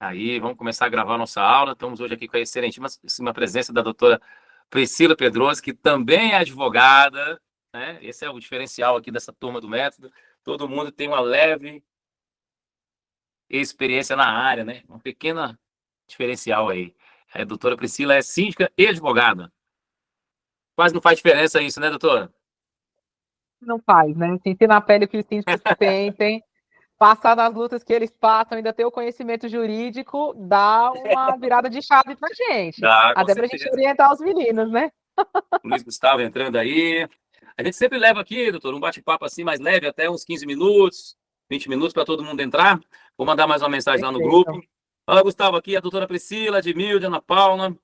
Aí, vamos começar a gravar nossa aula. Estamos hoje aqui com a excelentíssima presença da doutora Priscila Pedroso, que também é advogada, né? Esse é o diferencial aqui dessa turma do método. Todo mundo tem uma leve experiência na área, né? Um pequeno diferencial aí. A doutora Priscila é síndica e advogada. Quase não faz diferença isso, né, doutora? Não faz, né? Sentir na pele o que os síndicos sentem, passar nas lutas que eles passam, ainda ter o conhecimento jurídico, dá uma virada de chave pra gente. Ah, com Até pra gente certeza. orientar os meninos, né? Luiz Gustavo entrando aí. A gente sempre leva aqui, doutor, um bate-papo assim mais leve, até uns 15 minutos, 20 minutos para todo mundo entrar. Vou mandar mais uma mensagem lá no Perfeito. grupo. Fala, Gustavo, aqui a doutora Priscila, Edmilde, Ana Paula. O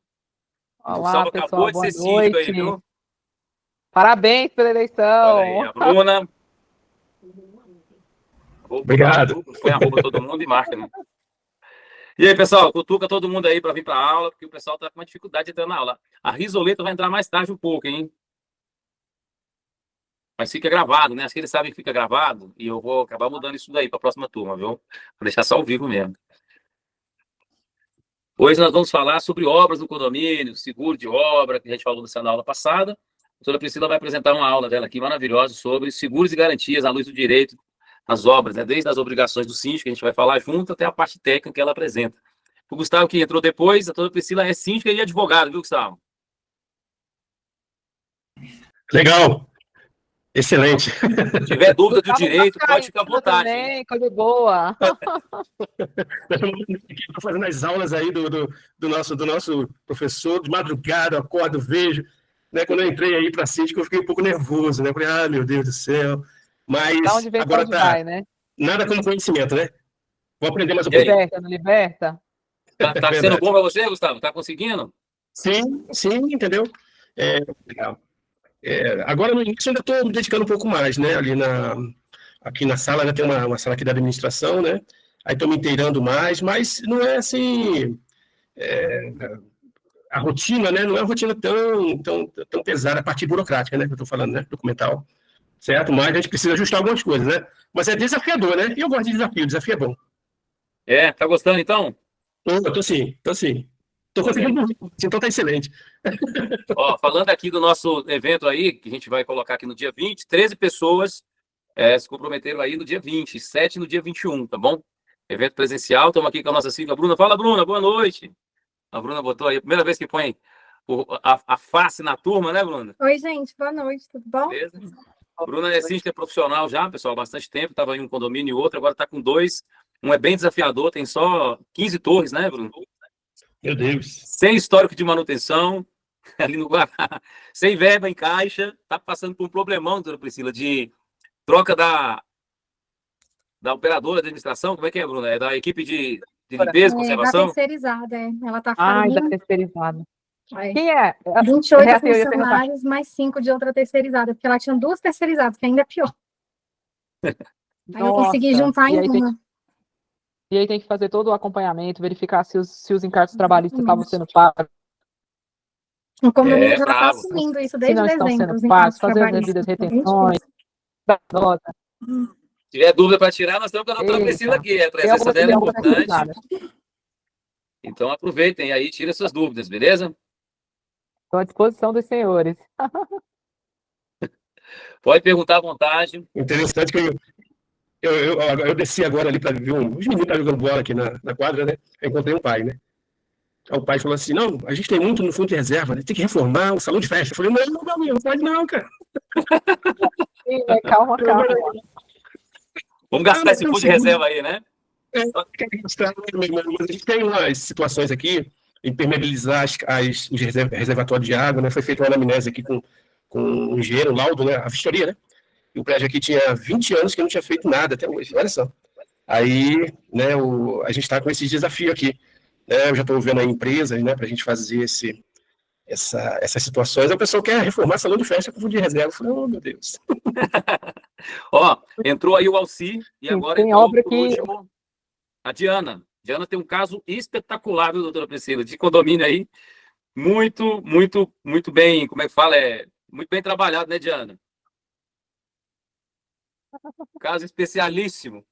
Olá, Gustavo acabou pessoal, de boa ser síndico aí, noite. viu? Parabéns pela Olha aí, eleição. a Bruna. Vou botar no Obrigado. grupo, põe arroba todo mundo e marca, né? E aí, pessoal, cutuca todo mundo aí para vir para a aula, porque o pessoal tá com uma dificuldade de entrar na aula. A Risoleta vai entrar mais tarde um pouco, hein? Mas fica gravado, né? Acho que eles sabem que fica gravado e eu vou acabar mudando isso daí para a próxima turma, viu? Vou deixar só ao vivo mesmo. Hoje nós vamos falar sobre obras do condomínio, seguro de obra, que a gente falou dessa na aula passada. A doutora Priscila vai apresentar uma aula dela aqui maravilhosa sobre seguros e garantias à luz do direito nas obras, né? Desde as obrigações do síndico, que a gente vai falar junto, até a parte técnica que ela apresenta. O Gustavo, que entrou depois, a doutora Priscila é síndica e advogada, viu, Gustavo? Legal. Excelente. Se tiver dúvida do Gustavo direito, pode ficar à vascaíno vontade, hein? também, coisa boa. Estou fazendo as aulas aí do nosso professor, de madrugada, eu acordo, vejo. Né, quando eu entrei aí para a síndica, eu fiquei um pouco nervoso, né? Falei, ah, meu Deus do céu. Dá Mas onde vem, pra agora onde vai, tá né? nada como conhecimento, né? Vou aprender mais um E aí, pouquinho. Liberta, não liberta? tá É sendo verdade. bom para você, Gustavo? Tá conseguindo? Sim, sim, entendeu? Legal. Agora, no início, eu ainda estou me dedicando um pouco mais, né? Aqui na sala, né? Tem uma sala aqui da administração, né? Aí estou me inteirando mais, mas não é assim. A rotina, né? Não é uma rotina tão pesada, a parte burocrática, né? Que eu estou falando, né? Documental, certo? Mas a gente precisa ajustar algumas coisas, né? Mas é desafiador, né? E eu gosto de desafio é bom. É, tá gostando então? Tô sim, tô sim. Tô Olha aí. conseguindo, então tá excelente. Ó, falando aqui do nosso evento aí, que a gente vai colocar aqui no dia 20, 13 pessoas se comprometeram aí no dia 20, 7 no dia 21, tá bom? Evento presencial, estamos aqui com a nossa Silvia Bruna. Fala, Bruna, boa noite. A Bruna botou aí, primeira vez que põe a face na turma, né, Bruna? Oi, gente, boa noite, tudo bom? Beleza? Bruna é síndica profissional já, pessoal, há bastante tempo, estava em um condomínio e outro, agora está com dois. Um é bem desafiador, tem só 15 torres, né, Bruno? Meu Deus. Sem histórico de manutenção, ali no Guará, sem verba em caixa, tá passando por um problemão, doutora Priscila, de troca da operadora de administração, como é que é, Bruna? É da equipe de limpeza e É, da conservação? terceirizada, ela tá Ai, da falindo. terceirizada. É. Quem é? 28 Eu ia perguntar. funcionários, mais 5 de outra terceirizada, porque ela tinha duas terceirizadas, que ainda é pior. Aí eu consegui Nossa. juntar em uma. E aí tem que fazer todo o acompanhamento, verificar se os encargos trabalhistas estavam sendo pagos, O condomínio já está bravo. assumindo isso se desde não estão dezembro, sendo os pagos, encargos fazer as devidas trabalhistas. Tá bem retenções. difícil. Nota. Se tiver dúvida para tirar, nós estamos com a doutora Priscila Eita. aqui, a Tem presença algumas que dela é dão para importante, terceirizada. então aproveitem aí, tira suas dúvidas, beleza? Estou à disposição dos senhores. Pode perguntar à vontade. Interessante que eu desci agora ali para ver os meninos estavam jogando bola aqui na quadra, né? Eu encontrei um pai, né? Aí o pai falou assim: não, a gente tem muito no fundo de reserva, né? Tem que reformar o salão de festa. Eu falei: não, meu amigo, não pode não, cara. Sim, né? Calma, calma. Vamos gastar esse fundo de reserva aí, né? A gente tem umas situações aqui, impermeabilizar os reservatórios de água, né? Foi feita uma anamnese aqui com um engenheiro, laudo, né? A vistoria, né? E o prédio aqui tinha 20 anos que não tinha feito nada até hoje, olha só. Aí, né, a gente está com esse desafio aqui. Né? Eu já estou vendo a empresa, né, para a gente fazer essas situações. A pessoa quer reformar salão de festa com fundo de reserva. Eu falei, oh, meu Deus. Ó, entrou aí o Alci e agora Tem entrou, obra por que último, a Diana. Diana tem um caso espetacular, viu, doutora Priscila, de condomínio aí. Muito, muito, muito bem, como é que fala? Muito bem trabalhado, né, Diana? Caso especialíssimo.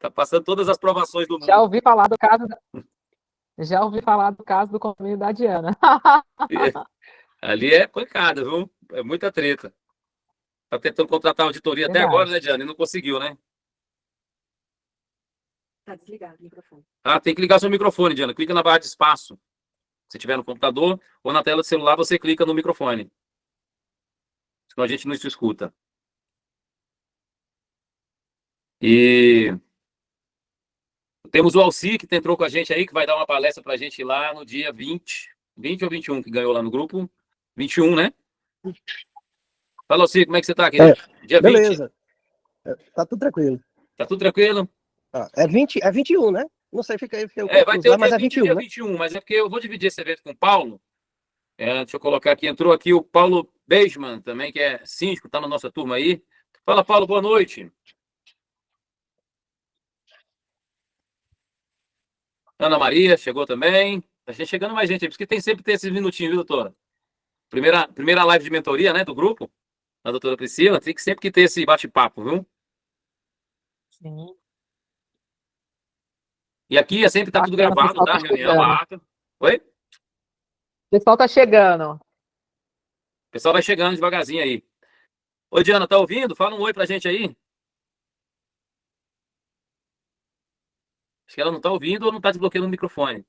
Tá passando todas as provações do mundo. Já ouvi falar do caso do condomínio da Diana. Ali é pancada, viu? É muita treta. Tá tentando contratar auditoria até agora, né, Diana? E não conseguiu, né? Tá desligado o microfone. Ah, tem que ligar seu microfone, Diana. Clica na barra de espaço. Se tiver no computador ou na tela do celular, você clica no microfone. Senão a gente não se escuta. E temos o Alci, que entrou com a gente aí, que vai dar uma palestra pra gente lá no dia 20 ou 21, que ganhou lá no grupo. 21, né? Fala, Alci, como é que você tá, querido? Dia 20. Beleza. Tá tudo tranquilo. Tá tudo tranquilo? É 21, né? Não sei, fica aí. Vai ter o mas dia é 20 e 21, dia né? 21, mas é porque eu vou dividir esse evento com o Paulo. Deixa eu colocar aqui, entrou aqui o Paulo Beisman também, que é síndico, tá na nossa turma aí. Fala, Paulo, boa noite. Ana Maria chegou também. Tá chegando mais gente aí, porque sempre tem esses minutinhos, viu, doutora? Primeira live de mentoria, né, do grupo, da doutora Priscila, tem que sempre ter esse bate-papo, viu? Sim. E aqui sempre tá tudo gravado, tá? Reunião, a ata. Oi? O pessoal tá chegando. O pessoal vai chegando devagarzinho aí. Oi, Diana, tá ouvindo? Fala um oi pra gente aí. Acho que ela não tá ouvindo ou não tá desbloqueando o microfone.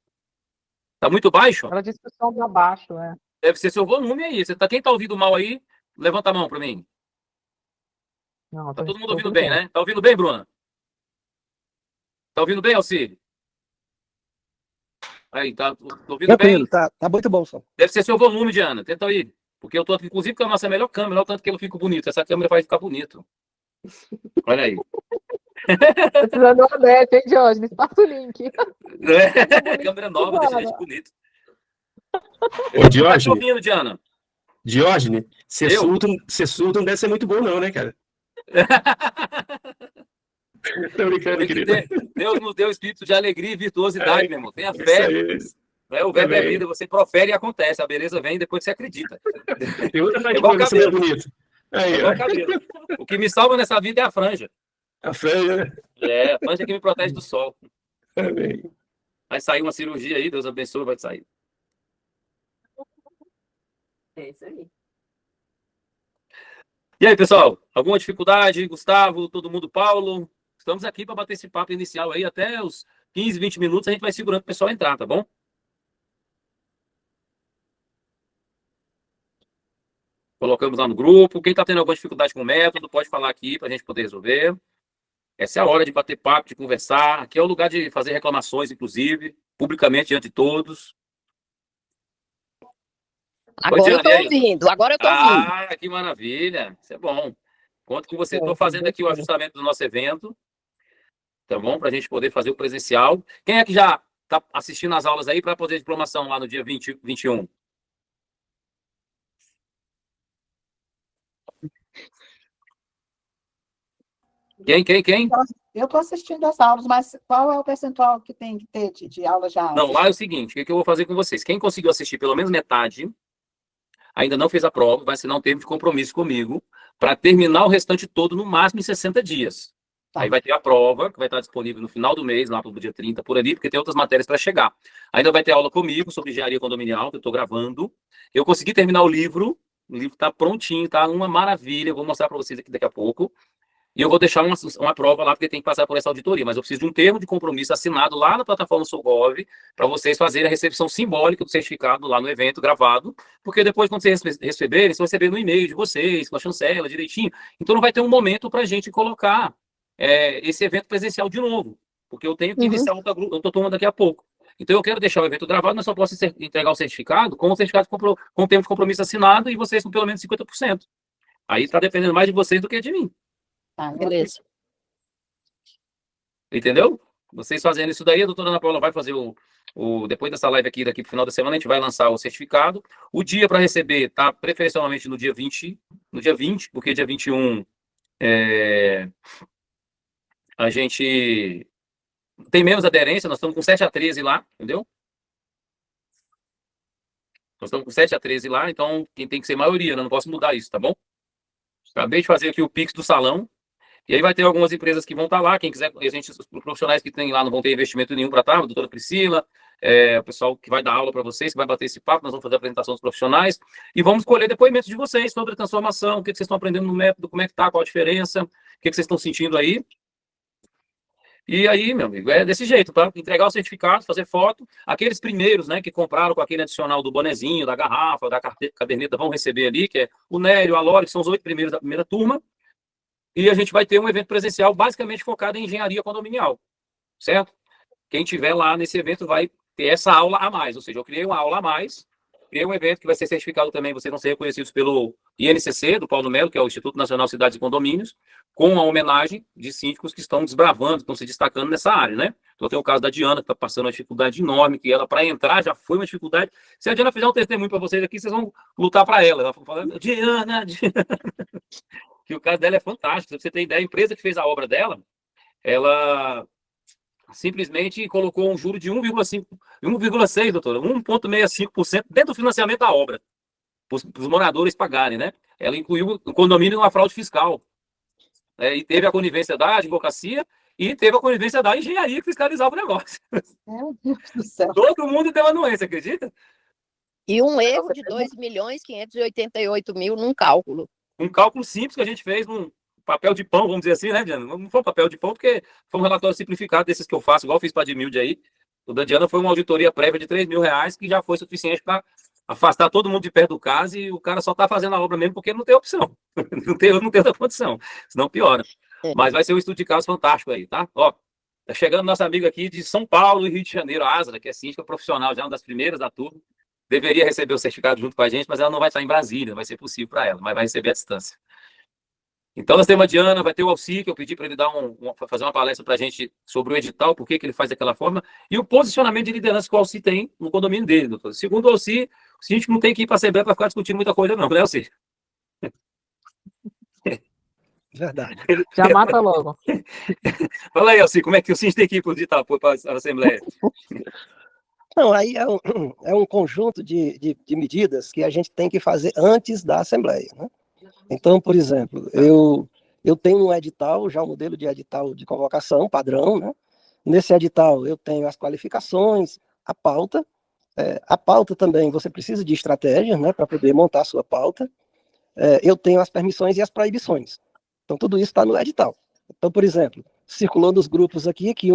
Tá muito baixo? Ela disse que o som tá baixo, né? Deve ser seu volume aí. Quem tá ouvindo mal aí, levanta a mão pra mim. Não, Tá todo mundo ouvindo bem, né? Tá ouvindo bem, Bruna? Tá ouvindo bem, Alci? Aí, tá ouvindo Tranquilo, bem? tá muito bom, só. Deve ser seu volume, Diana. Tenta aí. Porque eu tô aqui, inclusive, com a nossa melhor câmera. Olha o tanto que eu fico bonito. Essa câmera vai ficar bonito. Olha aí. Tô precisando do Odete, hein, Diógenes? Passa o link. Câmera nova, deixa a gente bonito. Ô, Tá te Diógenes, ouvindo, Diana? ser surdo não deve ser muito bom, não, né, cara? Tô brincando, querido. Deus nos deu espírito de alegria e virtuosidade, meu irmão. Tenha Isso fé. aí. O verbo é Também. vida. Você profere e acontece. A beleza vem e depois você acredita. Tem outra parte igual de você cabelo. bonito. Aí, É igual ó. cabelo. O que me salva nessa vida é a franja. A franja, né? A franja que me protege do sol. Também. Vai sair uma cirurgia aí, Deus abençoe, vai sair. É isso aí. E aí, pessoal? Alguma dificuldade? Gustavo, todo mundo, Paulo? Estamos aqui para bater esse papo inicial aí, até os 15, 20 minutos, a gente vai segurando o pessoal entrar, tá bom? Colocamos lá no grupo. Quem está tendo alguma dificuldade com o método, pode falar aqui para a gente poder resolver. Essa é a hora de bater papo, de conversar. Aqui é o lugar de fazer reclamações, inclusive, publicamente, diante de todos. Agora eu tô ouvindo, Ah, que maravilha. Isso é bom. Conto com você. Estou fazendo aqui o ajustamento do nosso evento, tá bom? Para a gente poder fazer o presencial. Quem é que já está assistindo às aulas aí para poder diplomação lá no dia 20, 21? Quem? Eu estou assistindo as aulas, mas qual é o percentual que tem que ter de aula já? Não, lá é o seguinte, o que eu vou fazer com vocês? Quem conseguiu assistir pelo menos metade, ainda não fez a prova, vai assinar um termo de compromisso comigo para terminar o restante todo no máximo em 60 dias. Tá. Aí vai ter a prova, que vai estar disponível no final do mês, lá para o dia 30, por ali, porque tem outras matérias para chegar. Ainda vai ter aula comigo sobre engenharia condominial, que eu estou gravando. Eu consegui terminar o livro está prontinho, tá uma maravilha, eu vou mostrar para vocês aqui daqui a pouco. E eu vou deixar uma prova lá, porque tem que passar por essa auditoria. Mas eu preciso de um termo de compromisso assinado lá na plataforma Solgov, para vocês fazerem a recepção simbólica do certificado lá no evento, gravado. Porque depois, quando vocês receberem, vocês vão receber no e-mail de vocês, com a chancela, direitinho. Então não vai ter um momento para a gente colocar esse evento presencial de novo. Porque eu tenho que iniciar outra turma daqui a pouco. Então eu quero deixar o evento gravado, mas só posso entregar o certificado com o certificado com o termo de compromisso assinado e vocês com pelo menos 50%. Aí está dependendo mais de vocês do que de mim. Ah, Beleza. Entendeu? Vocês fazendo isso daí, a doutora Ana Paula vai fazer depois dessa live aqui, daqui pro final da semana, a gente vai lançar o certificado. O dia para receber tá preferencialmente no dia 20, porque dia 21 a gente tem menos aderência, nós estamos com 7-13 lá, entendeu? Nós estamos com 7-13 lá, então quem tem que ser maioria, né? Não posso mudar isso, tá bom? Acabei de fazer aqui o Pix do salão. E aí vai ter algumas empresas que vão estar lá, quem quiser, os profissionais que tem lá não vão ter investimento nenhum para estar, a doutora Priscila, o pessoal que vai dar aula para vocês, que vai bater esse papo, nós vamos fazer a apresentação dos profissionais e vamos colher depoimentos de vocês sobre a transformação, o que vocês estão aprendendo no método, como é que está, qual a diferença, o que vocês estão sentindo aí. E aí, meu amigo, é desse jeito, tá? Entregar o certificado, fazer foto. Aqueles primeiros, né, que compraram com aquele adicional do bonezinho, da garrafa, da caderneta, vão receber ali, que é o Nélio, a Lore, que são os 8 primeiros da primeira turma. E a gente vai ter um evento presencial basicamente focado em engenharia condominial, certo? Quem tiver lá nesse evento vai ter essa aula a mais, ou seja, eu criei uma aula a mais, criei um evento que vai ser certificado também, vocês vão ser reconhecidos pelo INCC, do Paulo Melo, que é o Instituto Nacional de Cidades e Condomínios, com uma homenagem de síndicos que estão desbravando, estão se destacando nessa área, né? Então tem o caso da Diana, que está passando uma dificuldade enorme, que ela, para entrar, já foi uma dificuldade. Se a Diana fizer um testemunho para vocês aqui, vocês vão lutar para ela. Ela vai falar, Diana, que o caso dela é fantástico. Se você tem ideia, a empresa que fez a obra dela, ela simplesmente colocou um juro de 1,5, 1,6, doutora, 1,65% dentro do financiamento da obra, para os moradores pagarem, né? Ela incluiu o condomínio numa fraude fiscal. E teve a conivência da advocacia e teve a conivência da engenharia que fiscalizava o negócio. Meu Deus do céu. Todo mundo deu anuência, acredita? E um erro de 2.588.000 num cálculo. Um cálculo simples que a gente fez num papel de pão, vamos dizer assim, né, Diana? Não foi um papel de pão, porque foi um relatório simplificado desses que eu faço, igual eu fiz para a Admilde aí. O da Diana foi uma auditoria prévia de R$3.000, que já foi suficiente para afastar todo mundo de perto do caso, e o cara só está fazendo a obra mesmo porque não tem opção. não tem outra condição, senão piora. Mas vai ser um estudo de caso fantástico aí, tá? Ó, tá chegando nossa amiga aqui de São Paulo e Rio de Janeiro, a Asra, que é síndica profissional, já uma das primeiras da turma. Deveria receber o certificado junto com a gente, mas ela não vai estar em Brasília, não vai ser possível para ela, mas vai receber à distância. Então, nós temos a Diana, vai ter o Alci, que eu pedi para ele dar fazer uma palestra para a gente sobre o edital, por que ele faz daquela forma, e o posicionamento de liderança que o Alci tem no condomínio dele, doutor. Segundo o Alci, o síndico não tem que ir para a Assembleia para ficar discutindo muita coisa, não, né, Alci? Verdade. Já mata logo. Fala aí, Alci, como é que o síndico tem que ir para o edital, para a Assembleia? Não, aí é um conjunto de medidas que a gente tem que fazer antes da Assembleia, né? Então, por exemplo, eu tenho um edital, já um modelo de edital de convocação padrão, né? Nesse edital eu tenho as qualificações, a pauta. A pauta também, você precisa de estratégia, né, para poder montar a sua pauta. Eu tenho as permissões e as proibições. Então, tudo isso está no edital. Então, por exemplo, circulou nos grupos aqui que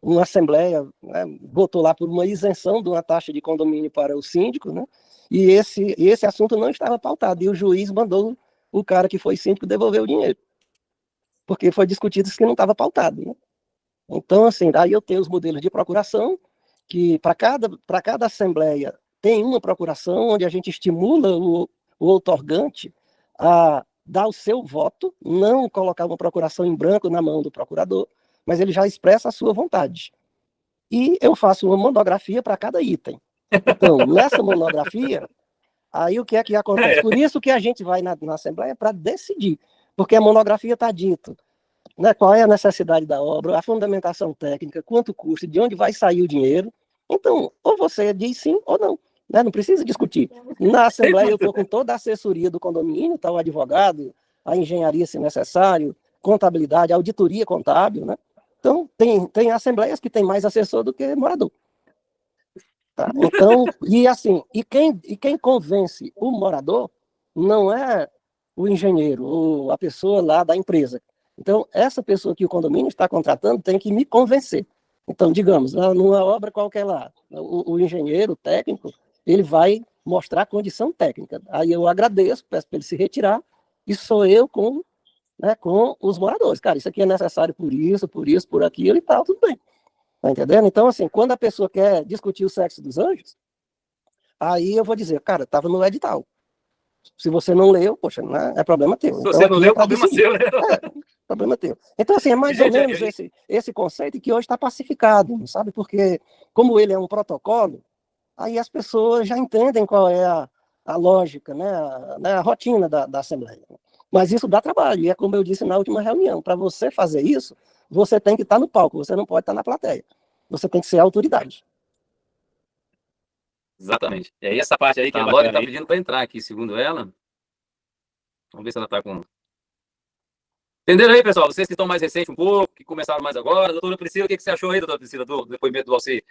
uma assembleia, né, votou lá por uma isenção de uma taxa de condomínio para o síndico, né? E esse assunto não estava pautado, e o juiz mandou o cara que foi síndico devolver o dinheiro, porque foi discutido isso que não estava pautado, né? Então, assim, daí eu tenho os modelos de procuração, que para cada assembleia tem uma procuração, onde a gente estimula o outorgante a dar o seu voto, não colocar uma procuração em branco na mão do procurador, mas ele já expressa a sua vontade. E eu faço uma monografia para cada item. Então, nessa monografia, aí o que é que acontece? Por isso que a gente vai na Assembleia para decidir, porque a monografia está dito, né, qual é a necessidade da obra, a fundamentação técnica, quanto custa, de onde vai sair o dinheiro. Então, ou você diz sim ou não, né? Não precisa discutir. Na Assembleia eu estou com toda a assessoria do condomínio, tá, o advogado, a engenharia, se necessário, contabilidade, auditoria contábil, né? Então, tem assembleias que tem mais assessor do que morador. Tá? Então, quem convence o morador não é o engenheiro ou a pessoa lá da empresa. Então, essa pessoa que o condomínio está contratando tem que me convencer. Então, digamos, numa obra qualquer lá, o engenheiro, o técnico, ele vai mostrar a condição técnica. Aí eu agradeço, peço para ele se retirar, e sou eu com os moradores. Cara, isso aqui é necessário por isso, por aquilo e tal, tudo bem. Tá entendendo? Então, assim, quando a pessoa quer discutir o sexo dos anjos, aí eu vou dizer, cara, estava no edital. Se você não leu, poxa, né, é problema teu. Se então, você não leu, é problema seu, né? Problema teu. Então, assim, é mais ou menos esse conceito que hoje está pacificado, sabe? Porque, como ele é um protocolo, aí as pessoas já entendem qual é a lógica, né? A rotina da Assembleia. Mas isso dá trabalho, e é como eu disse na última reunião, para você fazer isso, você tem que estar no palco, você não pode estar na plateia. Você tem que ser a autoridade. Exatamente. E aí essa parte aí que a Lore está pedindo para entrar aqui, segundo ela. Vamos ver se ela está com... Entenderam aí, pessoal? Vocês que estão mais recentes um pouco, que começaram mais agora. Doutora Priscila, o que você achou aí, doutora Priscila, do depoimento do Alcir?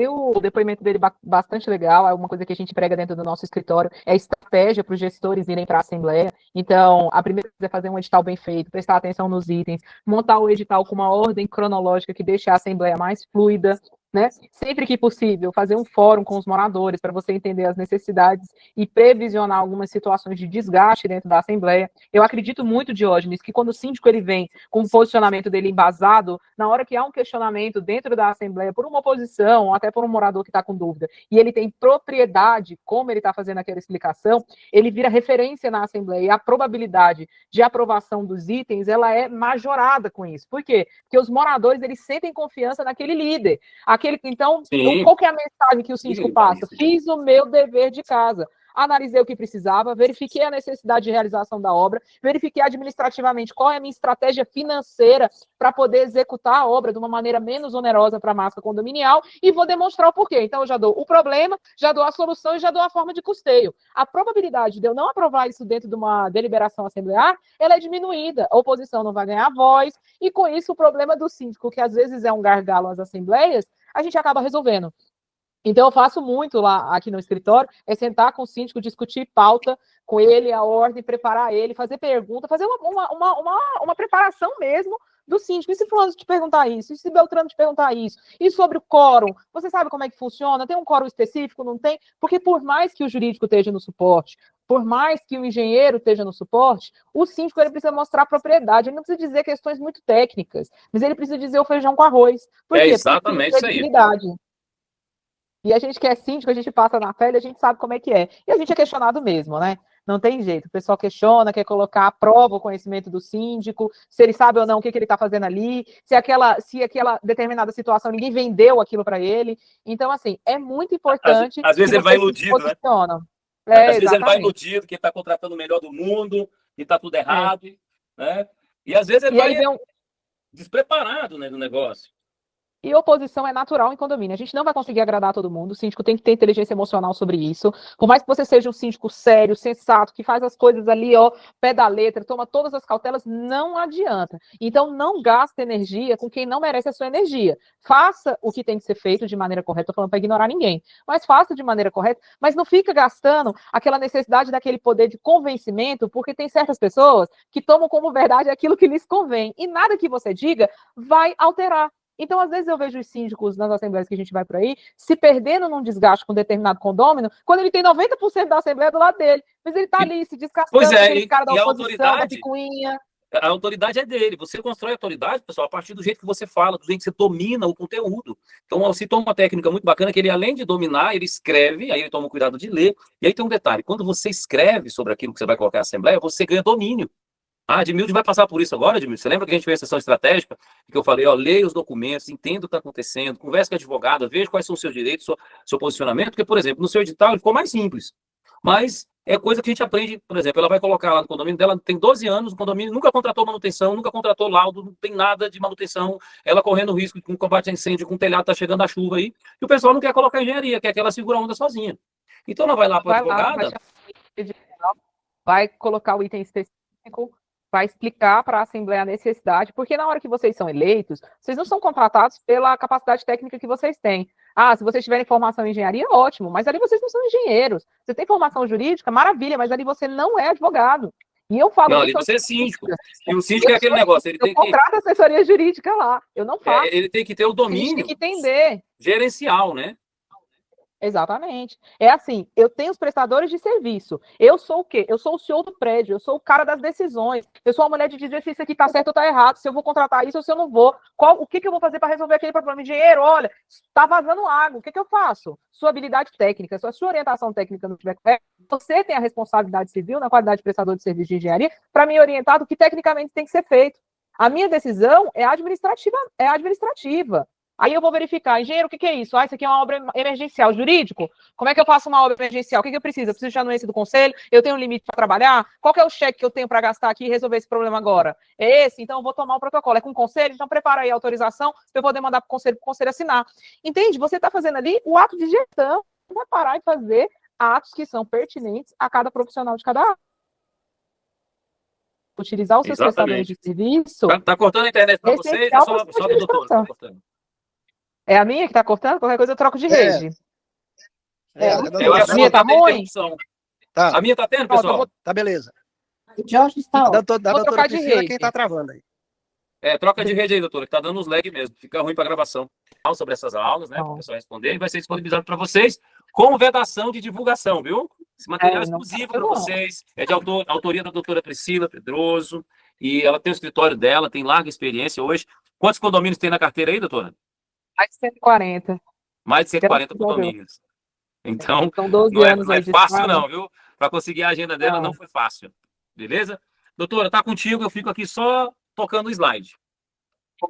O depoimento dele bastante legal, é uma coisa que a gente prega dentro do nosso escritório, é estratégia para os gestores irem para a Assembleia. Então, a primeira coisa é fazer um edital bem feito, prestar atenção nos itens, montar o edital com uma ordem cronológica que deixe a Assembleia mais fluida, né? Sempre que possível, fazer um fórum com os moradores para você entender as necessidades e previsionar algumas situações de desgaste dentro da Assembleia. Eu acredito muito, Diógenes, que quando o síndico ele vem com o posicionamento dele embasado, na hora que há um questionamento dentro da Assembleia por uma oposição, ou até por um morador que está com dúvida, e ele tem propriedade, como ele está fazendo aquela explicação, ele vira referência na Assembleia, e a probabilidade de aprovação dos itens, ela é majorada com isso. Por quê? Porque os moradores, eles sentem confiança naquele líder. Então, qual que é a mensagem que o síndico passa? Fiz o meu dever de casa. Analisei o que precisava, verifiquei a necessidade de realização da obra, verifiquei administrativamente qual é a minha estratégia financeira para poder executar a obra de uma maneira menos onerosa para a massa condominial e vou demonstrar o porquê. Então, eu já dou o problema, já dou a solução e já dou a forma de custeio. A probabilidade de eu não aprovar isso dentro de uma deliberação assemblear, ela é diminuída. A oposição não vai ganhar voz e, com isso, o problema do síndico, que às vezes é um gargalo às assembleias, a gente acaba resolvendo. Então, eu faço muito lá aqui no escritório, é sentar com o síndico, discutir pauta com ele, a ordem, preparar ele, fazer pergunta, fazer uma preparação mesmo do síndico. E se fulano te perguntar isso? E se Beltrano te perguntar isso? E sobre o quórum? Você sabe como é que funciona? Tem um quórum específico? Não tem? Porque por mais que o jurídico esteja no suporte, por mais que o engenheiro esteja no suporte, o síndico ele precisa mostrar propriedade. Ele não precisa dizer questões muito técnicas, mas ele precisa dizer o feijão com arroz. Por quê? Exatamente isso aí. E a gente que é síndico, a gente passa na pele, a gente sabe como é que é. E a gente é questionado mesmo, né? Não tem jeito. O pessoal questiona, quer colocar à prova o conhecimento do síndico, se ele sabe ou não o que ele está fazendo ali, se aquela determinada situação ninguém vendeu aquilo para ele. Então, assim, é muito importante. Às vezes ele vai iludido, né? Às vezes ele vai iludido, que está contratando o melhor do mundo, que está tudo errado, né? E às vezes ele vai despreparado, né, do negócio. E oposição é natural em condomínio. A gente não vai conseguir agradar todo mundo. O síndico tem que ter inteligência emocional sobre isso. Por mais que você seja um síndico sério, sensato, que faz as coisas ali, ó, pé da letra, toma todas as cautelas, não adianta. Então, não gaste energia com quem não merece a sua energia. Faça o que tem que ser feito de maneira correta. Estou falando para ignorar ninguém. Mas faça de maneira correta. Mas não fica gastando aquela necessidade daquele poder de convencimento, porque tem certas pessoas que tomam como verdade aquilo que lhes convém. E nada que você diga vai alterar. Então, às vezes, eu vejo os síndicos nas assembleias que a gente vai por aí se perdendo num desgaste com um determinado condômino, quando ele tem 90% da assembleia do lado dele. Mas ele está ali se desgastando, aquele cara da oposição, da picuinha. A autoridade é dele. Você constrói a autoridade, pessoal, a partir do jeito que você fala, do jeito que você domina o conteúdo. Então, o Alcir toma uma técnica muito bacana, que ele, além de dominar, ele escreve, aí ele toma o cuidado de ler. E aí tem um detalhe, quando você escreve sobre aquilo que você vai colocar na assembleia, você ganha domínio. Ah, Edmilde vai passar por isso agora, Edmilde? Você lembra que a gente fez a sessão estratégica? Que eu falei, ó, leia os documentos, entenda o que está acontecendo, converse com a advogada, veja quais são os seus direitos, seu posicionamento, porque, por exemplo, no seu edital ele ficou mais simples. Mas é coisa que a gente aprende, por exemplo, ela vai colocar lá no condomínio dela, tem 12 anos, o condomínio nunca contratou manutenção, nunca contratou laudo, não tem nada de manutenção, ela correndo risco com combate a incêndio, com o telhado, tá chegando a chuva aí, e o pessoal não quer colocar engenharia, quer que ela segura a onda sozinha. Então ela vai lá para a advogada... Vai colocar o item específico, vai explicar para a Assembleia a necessidade, porque na hora que vocês são eleitos, vocês não são contratados pela capacidade técnica que vocês têm. Ah, se vocês tiverem formação em engenharia, ótimo, mas ali vocês não são engenheiros. Você tem formação jurídica, maravilha, mas ali você não é advogado. E eu falo... Não, ali você é síndico. E o síndico é aquele negócio, ele tem que... Eu contrato assessoria jurídica lá, eu não faço. Ele tem que ter o domínio... A gente tem que entender. Gerencial, né? Exatamente. É assim, eu tenho os prestadores de serviço. Eu sou o quê? Eu sou o senhor do prédio, eu sou o cara das decisões. Eu sou a mulher de dizer se isso aqui tá certo ou tá errado, se eu vou contratar isso ou se eu não vou. O que eu vou fazer para resolver aquele problema? Engenheiro, olha, tá vazando água, o que eu faço? Sua habilidade técnica, sua orientação técnica não tiver correta, você tem a responsabilidade civil na qualidade de prestador de serviço de engenharia para me orientar do que tecnicamente tem que ser feito. A minha decisão é administrativa. Aí eu vou verificar, engenheiro, o que é isso? Ah, isso aqui é uma obra emergencial. Jurídico, como é que eu faço uma obra emergencial? O que eu preciso? Eu preciso de anuência do conselho? Eu tenho um limite para trabalhar? Qual que é o cheque que eu tenho para gastar aqui e resolver esse problema agora? É esse? Então eu vou tomar o protocolo. É com o conselho? Então prepara aí a autorização para eu poder mandar para o conselho assinar. Entende? Você está fazendo ali o ato de gestão, vai parar de fazer atos que são pertinentes a cada profissional de cada área. utilizar os seus prestadores de serviço, Tá cortando a internet para vocês? É essencial só para sua a doutora que tá administração. cortando. É a minha que está cortando? Qualquer coisa eu troco de rede. A Eu doutora acho a minha que tá tem ruim? interrupção. Tá, A minha tá tendo, Pronto, eu pessoal? vou, tá beleza. O Jorge está A ótimo. doutora trocar de Priscila é quem rede. tá travando aí. Troca de rede aí, doutora, que tá dando uns lag mesmo. Fica ruim para gravação. Fala sobre essas aulas, né? Para o Não. pessoal responder. E vai ser disponibilizado para vocês com vedação de divulgação, viu? Esse material é não exclusivo quero para não. vocês. É de autoria da doutora Priscila Pedroso. E ela tem o escritório dela, tem larga experiência hoje. Quantos condomínios tem na carteira aí, doutora? Mais de 140. Mais de 140 Graças a Deus. condomínios. Então, São 12 anos não é aí de fácil estrada. não, viu? Para conseguir a agenda dela não foi fácil. Beleza? Doutora, tá contigo, eu fico aqui só tocando o slide.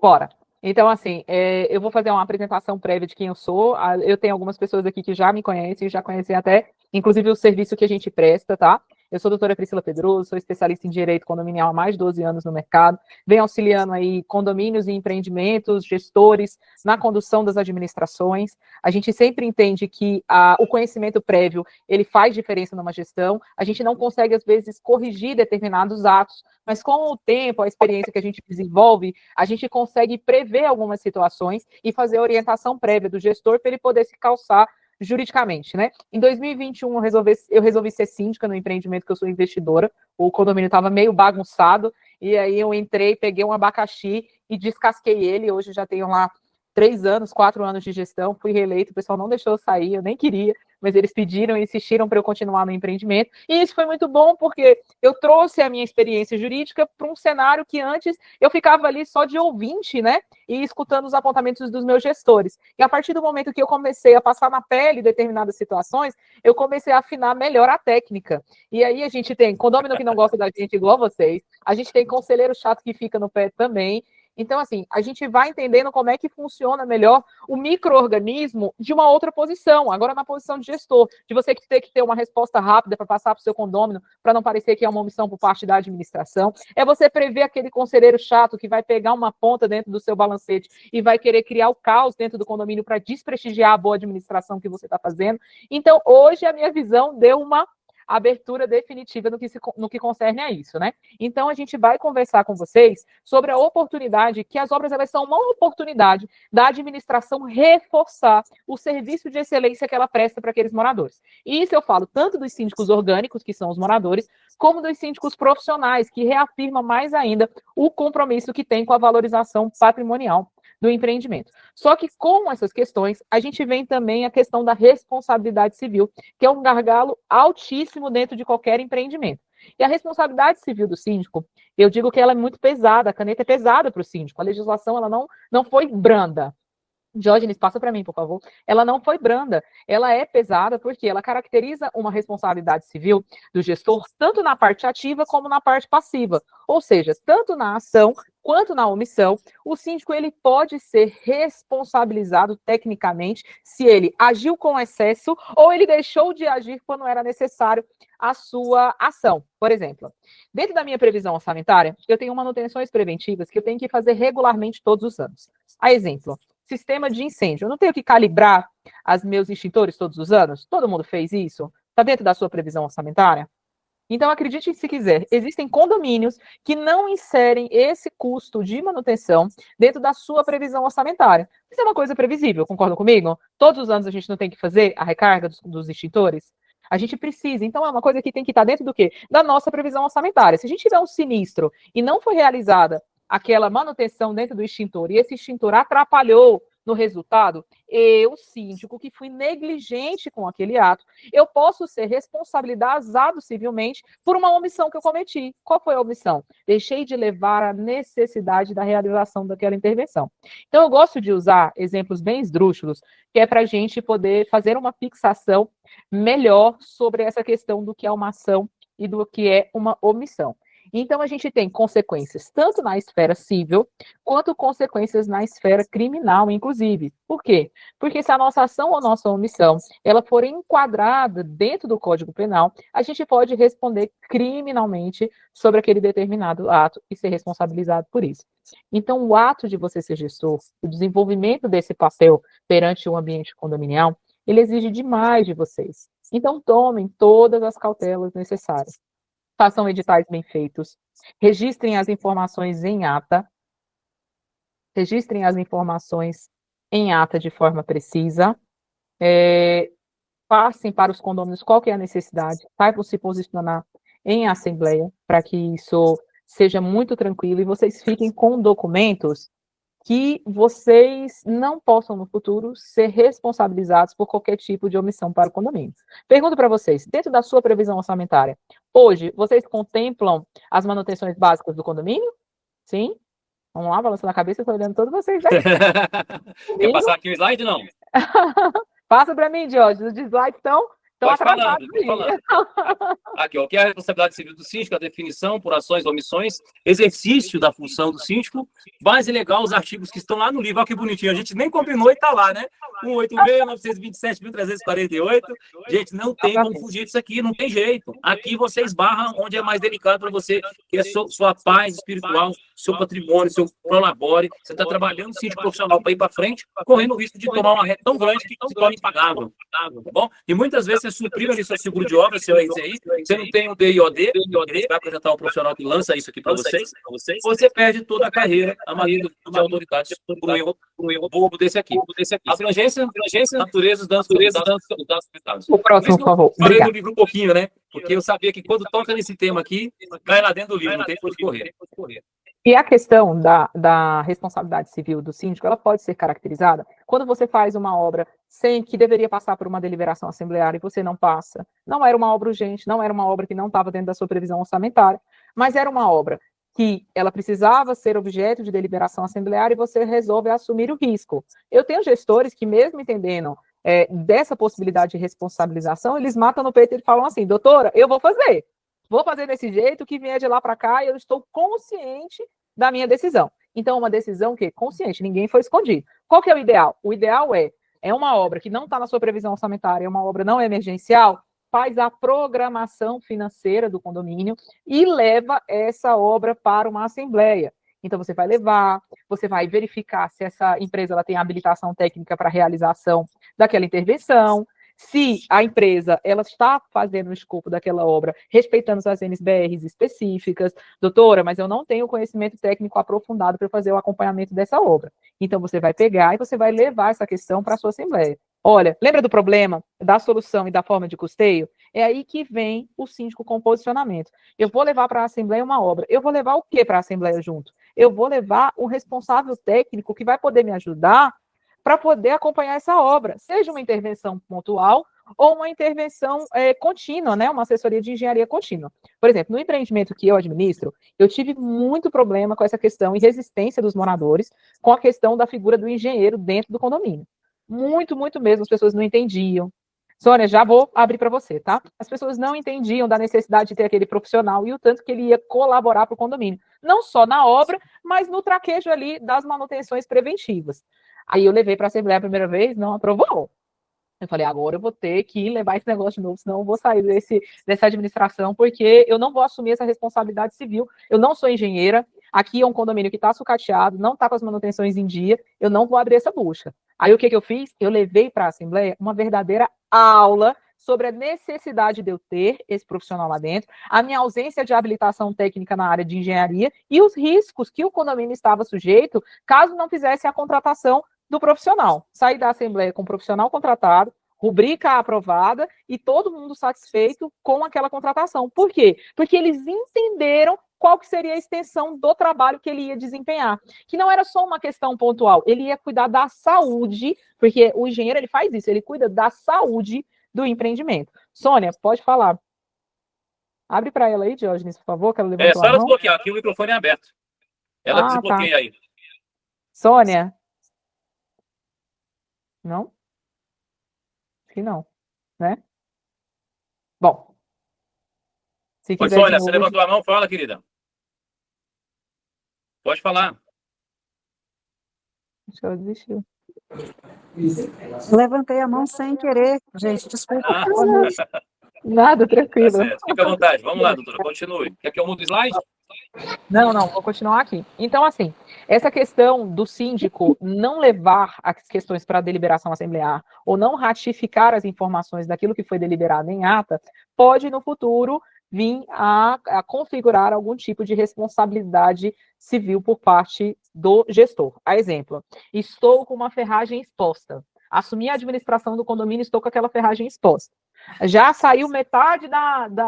Bora. Então, assim, eu vou fazer uma apresentação prévia de quem eu sou. Eu tenho algumas pessoas aqui que já me conhecem, já conhecem até, inclusive, o serviço que a gente presta, tá? Eu sou a doutora Priscila Pedroso, sou especialista em direito condominial há mais de 12 anos no mercado, venho auxiliando aí condomínios e empreendimentos, gestores, na condução das administrações. A gente sempre entende que o conhecimento prévio, ele faz diferença numa gestão. A gente não consegue, às vezes, corrigir determinados atos, mas com o tempo, a experiência que a gente desenvolve, a gente consegue prever algumas situações e fazer a orientação prévia do gestor para ele poder se calçar juridicamente, né? Em 2021, eu resolvi ser síndica no empreendimento que eu sou investidora. O condomínio estava meio bagunçado, e aí eu entrei, peguei um abacaxi e descasquei ele. Hoje já tenho lá 3 anos, 4 anos de gestão, fui reeleito, o pessoal não deixou eu sair, eu nem queria, mas eles pediram e insistiram para eu continuar no empreendimento, e isso foi muito bom, porque eu trouxe a minha experiência jurídica para um cenário que antes eu ficava ali só de ouvinte, né, e escutando os apontamentos dos meus gestores, e a partir do momento que eu comecei a passar na pele determinadas situações, eu comecei a afinar melhor a técnica, e aí a gente tem condômino que não gosta da gente igual vocês, a gente tem conselheiro chato que fica no pé também. Então, assim, a gente vai entendendo como é que funciona melhor o micro-organismo de uma outra posição, agora na posição de gestor, de você ter que ter uma resposta rápida para passar para o seu condômino, para não parecer que é uma omissão por parte da administração. É você prever aquele conselheiro chato que vai pegar uma ponta dentro do seu balancete e vai querer criar o caos dentro do condomínio para desprestigiar a boa administração que você está fazendo. Então, hoje, a minha visão deu uma abertura definitiva no que concerne a isso, né? Então, a gente vai conversar com vocês sobre a oportunidade, que as obras, elas são uma oportunidade da administração reforçar o serviço de excelência que ela presta para aqueles moradores. E isso eu falo tanto dos síndicos orgânicos, que são os moradores, como dos síndicos profissionais, que reafirma mais ainda o compromisso que tem com a valorização patrimonial do empreendimento. Só que com essas questões, a gente vem também a questão da responsabilidade civil, que é um gargalo altíssimo dentro de qualquer empreendimento. E a responsabilidade civil do síndico, eu digo que ela é muito pesada, a caneta é pesada para o síndico, a legislação ela não foi branda. Diógenes, passa para mim, por favor. Ela não foi branda, ela é pesada porque ela caracteriza uma responsabilidade civil do gestor tanto na parte ativa como na parte passiva. Ou seja, tanto na ação quanto na omissão, o síndico ele pode ser responsabilizado tecnicamente se ele agiu com excesso ou ele deixou de agir quando era necessário a sua ação. Por exemplo, dentro da minha previsão orçamentária, eu tenho manutenções preventivas que eu tenho que fazer regularmente todos os anos. A exemplo, sistema de incêndio. Eu não tenho que calibrar os meus extintores todos os anos? Todo mundo fez isso? Está dentro da sua previsão orçamentária? Então, acredite se quiser, existem condomínios que não inserem esse custo de manutenção dentro da sua previsão orçamentária. Isso é uma coisa previsível, concordam comigo? Todos os anos a gente não tem que fazer a recarga dos extintores? A gente precisa. Então, é uma coisa que tem que estar dentro do quê? Da nossa previsão orçamentária. Se a gente tiver um sinistro e não foi realizada aquela manutenção dentro do extintor e esse extintor atrapalhou no resultado, eu, síndico, que fui negligente com aquele ato, eu posso ser responsabilizado civilmente por uma omissão que eu cometi. Qual foi a omissão? Deixei de levar a necessidade da realização daquela intervenção. Então, eu gosto de usar exemplos bem esdrúxulos, que é para a gente poder fazer uma fixação melhor sobre essa questão do que é uma ação e do que é uma omissão. Então, a gente tem consequências tanto na esfera civil, quanto consequências na esfera criminal, inclusive. Por quê? Porque se a nossa ação ou nossa omissão, ela for enquadrada dentro do Código Penal, a gente pode responder criminalmente sobre aquele determinado ato e ser responsabilizado por isso. Então, o ato de você ser gestor, o desenvolvimento desse papel perante o ambiente condominial, ele exige demais de vocês. Então, tomem todas as cautelas necessárias. Façam editais bem feitos. Registrem as informações em ata. Registrem as informações em ata de forma precisa. Passem para os condôminos qual que é a necessidade. Saibam se posicionar em assembleia para que isso seja muito tranquilo e vocês fiquem com documentos que vocês não possam no futuro ser responsabilizados por qualquer tipo de omissão para o condomínio. Pergunto para vocês, dentro da sua previsão orçamentária, hoje vocês contemplam as manutenções básicas do condomínio? Sim? Vamos lá, balançando a cabeça, estou olhando todos vocês aí. Quer passar aqui o slide, não? Passa para mim, Jorge, os slides estão atrasados. Pode falar. Aqui, ó, o que é a responsabilidade civil do síndico, a definição por ações ou omissões, exercício da função do síndico, base legal, os artigos que estão lá no livro, olha que bonitinho, a gente nem combinou e está lá, né? 186, 927.348, gente, não tem como fugir disso aqui, não tem jeito. Aqui você esbarra onde é mais delicado para você, que é sua paz espiritual, seu patrimônio, seu prolabore, você está trabalhando no síndico profissional para ir para frente, correndo o risco de tomar uma reta tão grande que se torna impagável, tá bom? E muitas vezes você suprime ali seu seguro de obra, seu RCI, você não tem um DIOD, você vai apresentar um profissional que lança isso aqui para vocês, você perde toda a carreira, a maioria de autoridades por um erro bobo desse aqui. Abrangência, natureza, danos. O próximo, por favor. Falei do livro um pouquinho, né? Porque eu sabia que quando toca nesse tema aqui, cai lá dentro do livro, não tem por que correr. E a questão da responsabilidade civil do síndico, ela pode ser caracterizada quando você faz uma obra sem que deveria passar por uma deliberação assembleária e você não passa. Não era uma obra urgente, não era uma obra que não estava dentro da sua previsão orçamentária, mas era uma obra que ela precisava ser objeto de deliberação assembleária e você resolve assumir o risco. Eu tenho gestores que, mesmo entendendo dessa possibilidade de responsabilização, eles matam no peito e falam assim, doutora, eu vou fazer desse jeito, que vier de lá para cá, e eu estou consciente da minha decisão. Então, uma decisão que consciente, ninguém foi escondido. Qual que é o ideal? O ideal é uma obra que não está na sua previsão orçamentária, é uma obra não emergencial, faz a programação financeira do condomínio e leva essa obra para uma assembleia. Então, você vai levar, você vai verificar se essa empresa ela tem habilitação técnica para realização daquela intervenção, se a empresa ela está fazendo o escopo daquela obra, respeitando as NSBRs específicas. Doutora, mas eu não tenho conhecimento técnico aprofundado para fazer o acompanhamento dessa obra. Então, você vai pegar e você vai levar essa questão para a sua assembleia. Olha, lembra do problema, da solução e da forma de custeio? É aí que vem o síndico com posicionamento. Eu vou levar para a assembleia uma obra. Eu vou levar o que para a assembleia junto? Eu vou levar um responsável técnico que vai poder me ajudar para poder acompanhar essa obra, seja uma intervenção pontual ou uma intervenção contínua, né? Uma assessoria de engenharia contínua. Por exemplo, no empreendimento que eu administro, eu tive muito problema com essa questão e resistência dos moradores com a questão da figura do engenheiro dentro do condomínio. Muito, muito mesmo, as pessoas não entendiam. Sônia, já vou abrir para você, tá? As pessoas não entendiam da necessidade de ter aquele profissional e o tanto que ele ia colaborar para o condomínio. Não só na obra, mas no traquejo ali das manutenções preventivas. Aí eu levei para a Assembleia a primeira vez, não aprovou. Eu falei, agora eu vou ter que levar esse negócio de novo, senão eu vou sair dessa administração, porque eu não vou assumir essa responsabilidade civil. Eu não sou engenheira, aqui é um condomínio que está sucateado, não está com as manutenções em dia, eu não vou abrir essa bucha. Aí o que eu fiz? Eu levei para a Assembleia uma verdadeira aula sobre a necessidade de eu ter esse profissional lá dentro, a minha ausência de habilitação técnica na área de engenharia e os riscos que o condomínio estava sujeito caso não fizesse a contratação do profissional. Sair da Assembleia com o profissional contratado, rubrica aprovada e todo mundo satisfeito com aquela contratação. Por quê? Porque eles entenderam qual que seria a extensão do trabalho que ele ia desempenhar, que não era só uma questão pontual, ele ia cuidar da saúde, porque o engenheiro ele faz isso, ele cuida da saúde do empreendimento. Sônia, pode falar. Abre para ela aí, Diógenes, por favor, que ela levantou só a ela mão. desbloquear, aqui o microfone é aberto. Ela desbloqueia aí. Sônia? Não? Acho que não, né? Bom. Se quiser Sônia, você levantou a mão, fala, querida. Pode falar. Acho que ela desistiu. Levantei a mão sem querer, gente, desculpa. Nada, tranquilo. Tá certo. Fica à vontade. Vamos lá, doutora, continue. Quer que eu mude o slide? Não, vou continuar aqui. Então, assim, essa questão do síndico não levar as questões para a deliberação assemblear ou não ratificar as informações daquilo que foi deliberado em ata, pode, no futuro, vir a configurar algum tipo de responsabilidade civil por parte do gestor. A exemplo, estou com uma ferragem exposta, assumi a administração do condomínio, estou com aquela ferragem exposta. Já saiu metade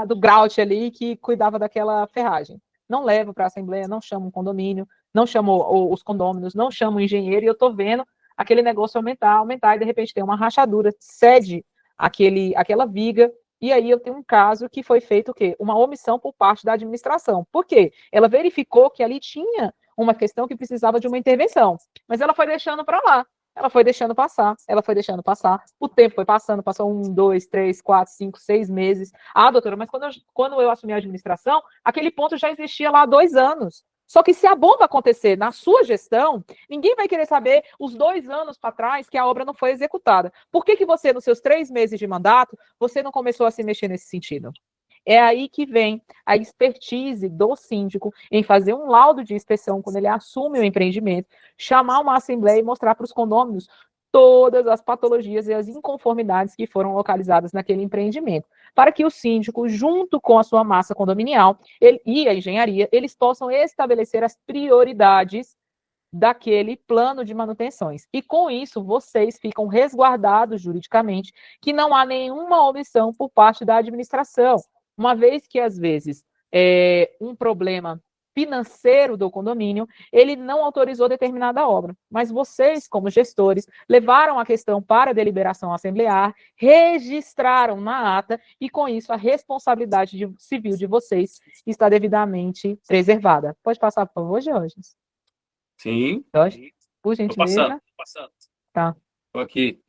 do grout ali que cuidava daquela ferragem. Não levo para a Assembleia, não chamo um condomínio, não chamo os condôminos, não chamo o engenheiro, e eu estou vendo aquele negócio aumentar, e de repente tem uma rachadura, cede aquela viga, e aí eu tenho um caso que foi feito o quê? Uma omissão por parte da administração. Por quê? Ela verificou que ali tinha uma questão que precisava de uma intervenção, mas ela foi deixando para lá. Ela foi deixando passar, o tempo foi passando, passou 1, 2, 3, 4, 5, 6 meses. Ah, doutora, mas quando eu assumi a administração, aquele ponto já existia lá há 2 anos. Só que se a bomba acontecer na sua gestão, ninguém vai querer saber os 2 anos para trás que a obra não foi executada. Por que você, nos seus 3 meses de mandato, você não começou a se mexer nesse sentido? É aí que vem a expertise do síndico em fazer um laudo de inspeção quando ele assume o empreendimento, chamar uma assembleia e mostrar para os condôminos todas as patologias e as inconformidades que foram localizadas naquele empreendimento, para que o síndico, junto com a sua massa condominial e a engenharia, eles possam estabelecer as prioridades daquele plano de manutenções. E com isso, vocês ficam resguardados juridicamente que não há nenhuma omissão por parte da administração, uma vez que, às vezes, um problema financeiro do condomínio, ele não autorizou determinada obra, mas vocês, como gestores, levaram a questão para a deliberação assemblear, registraram na ata e, com isso, a responsabilidade civil de vocês está devidamente preservada. Pode passar, por favor, Jorge? Sim. Jorge, por Tô gentileza. passando. Tá. Tô aqui.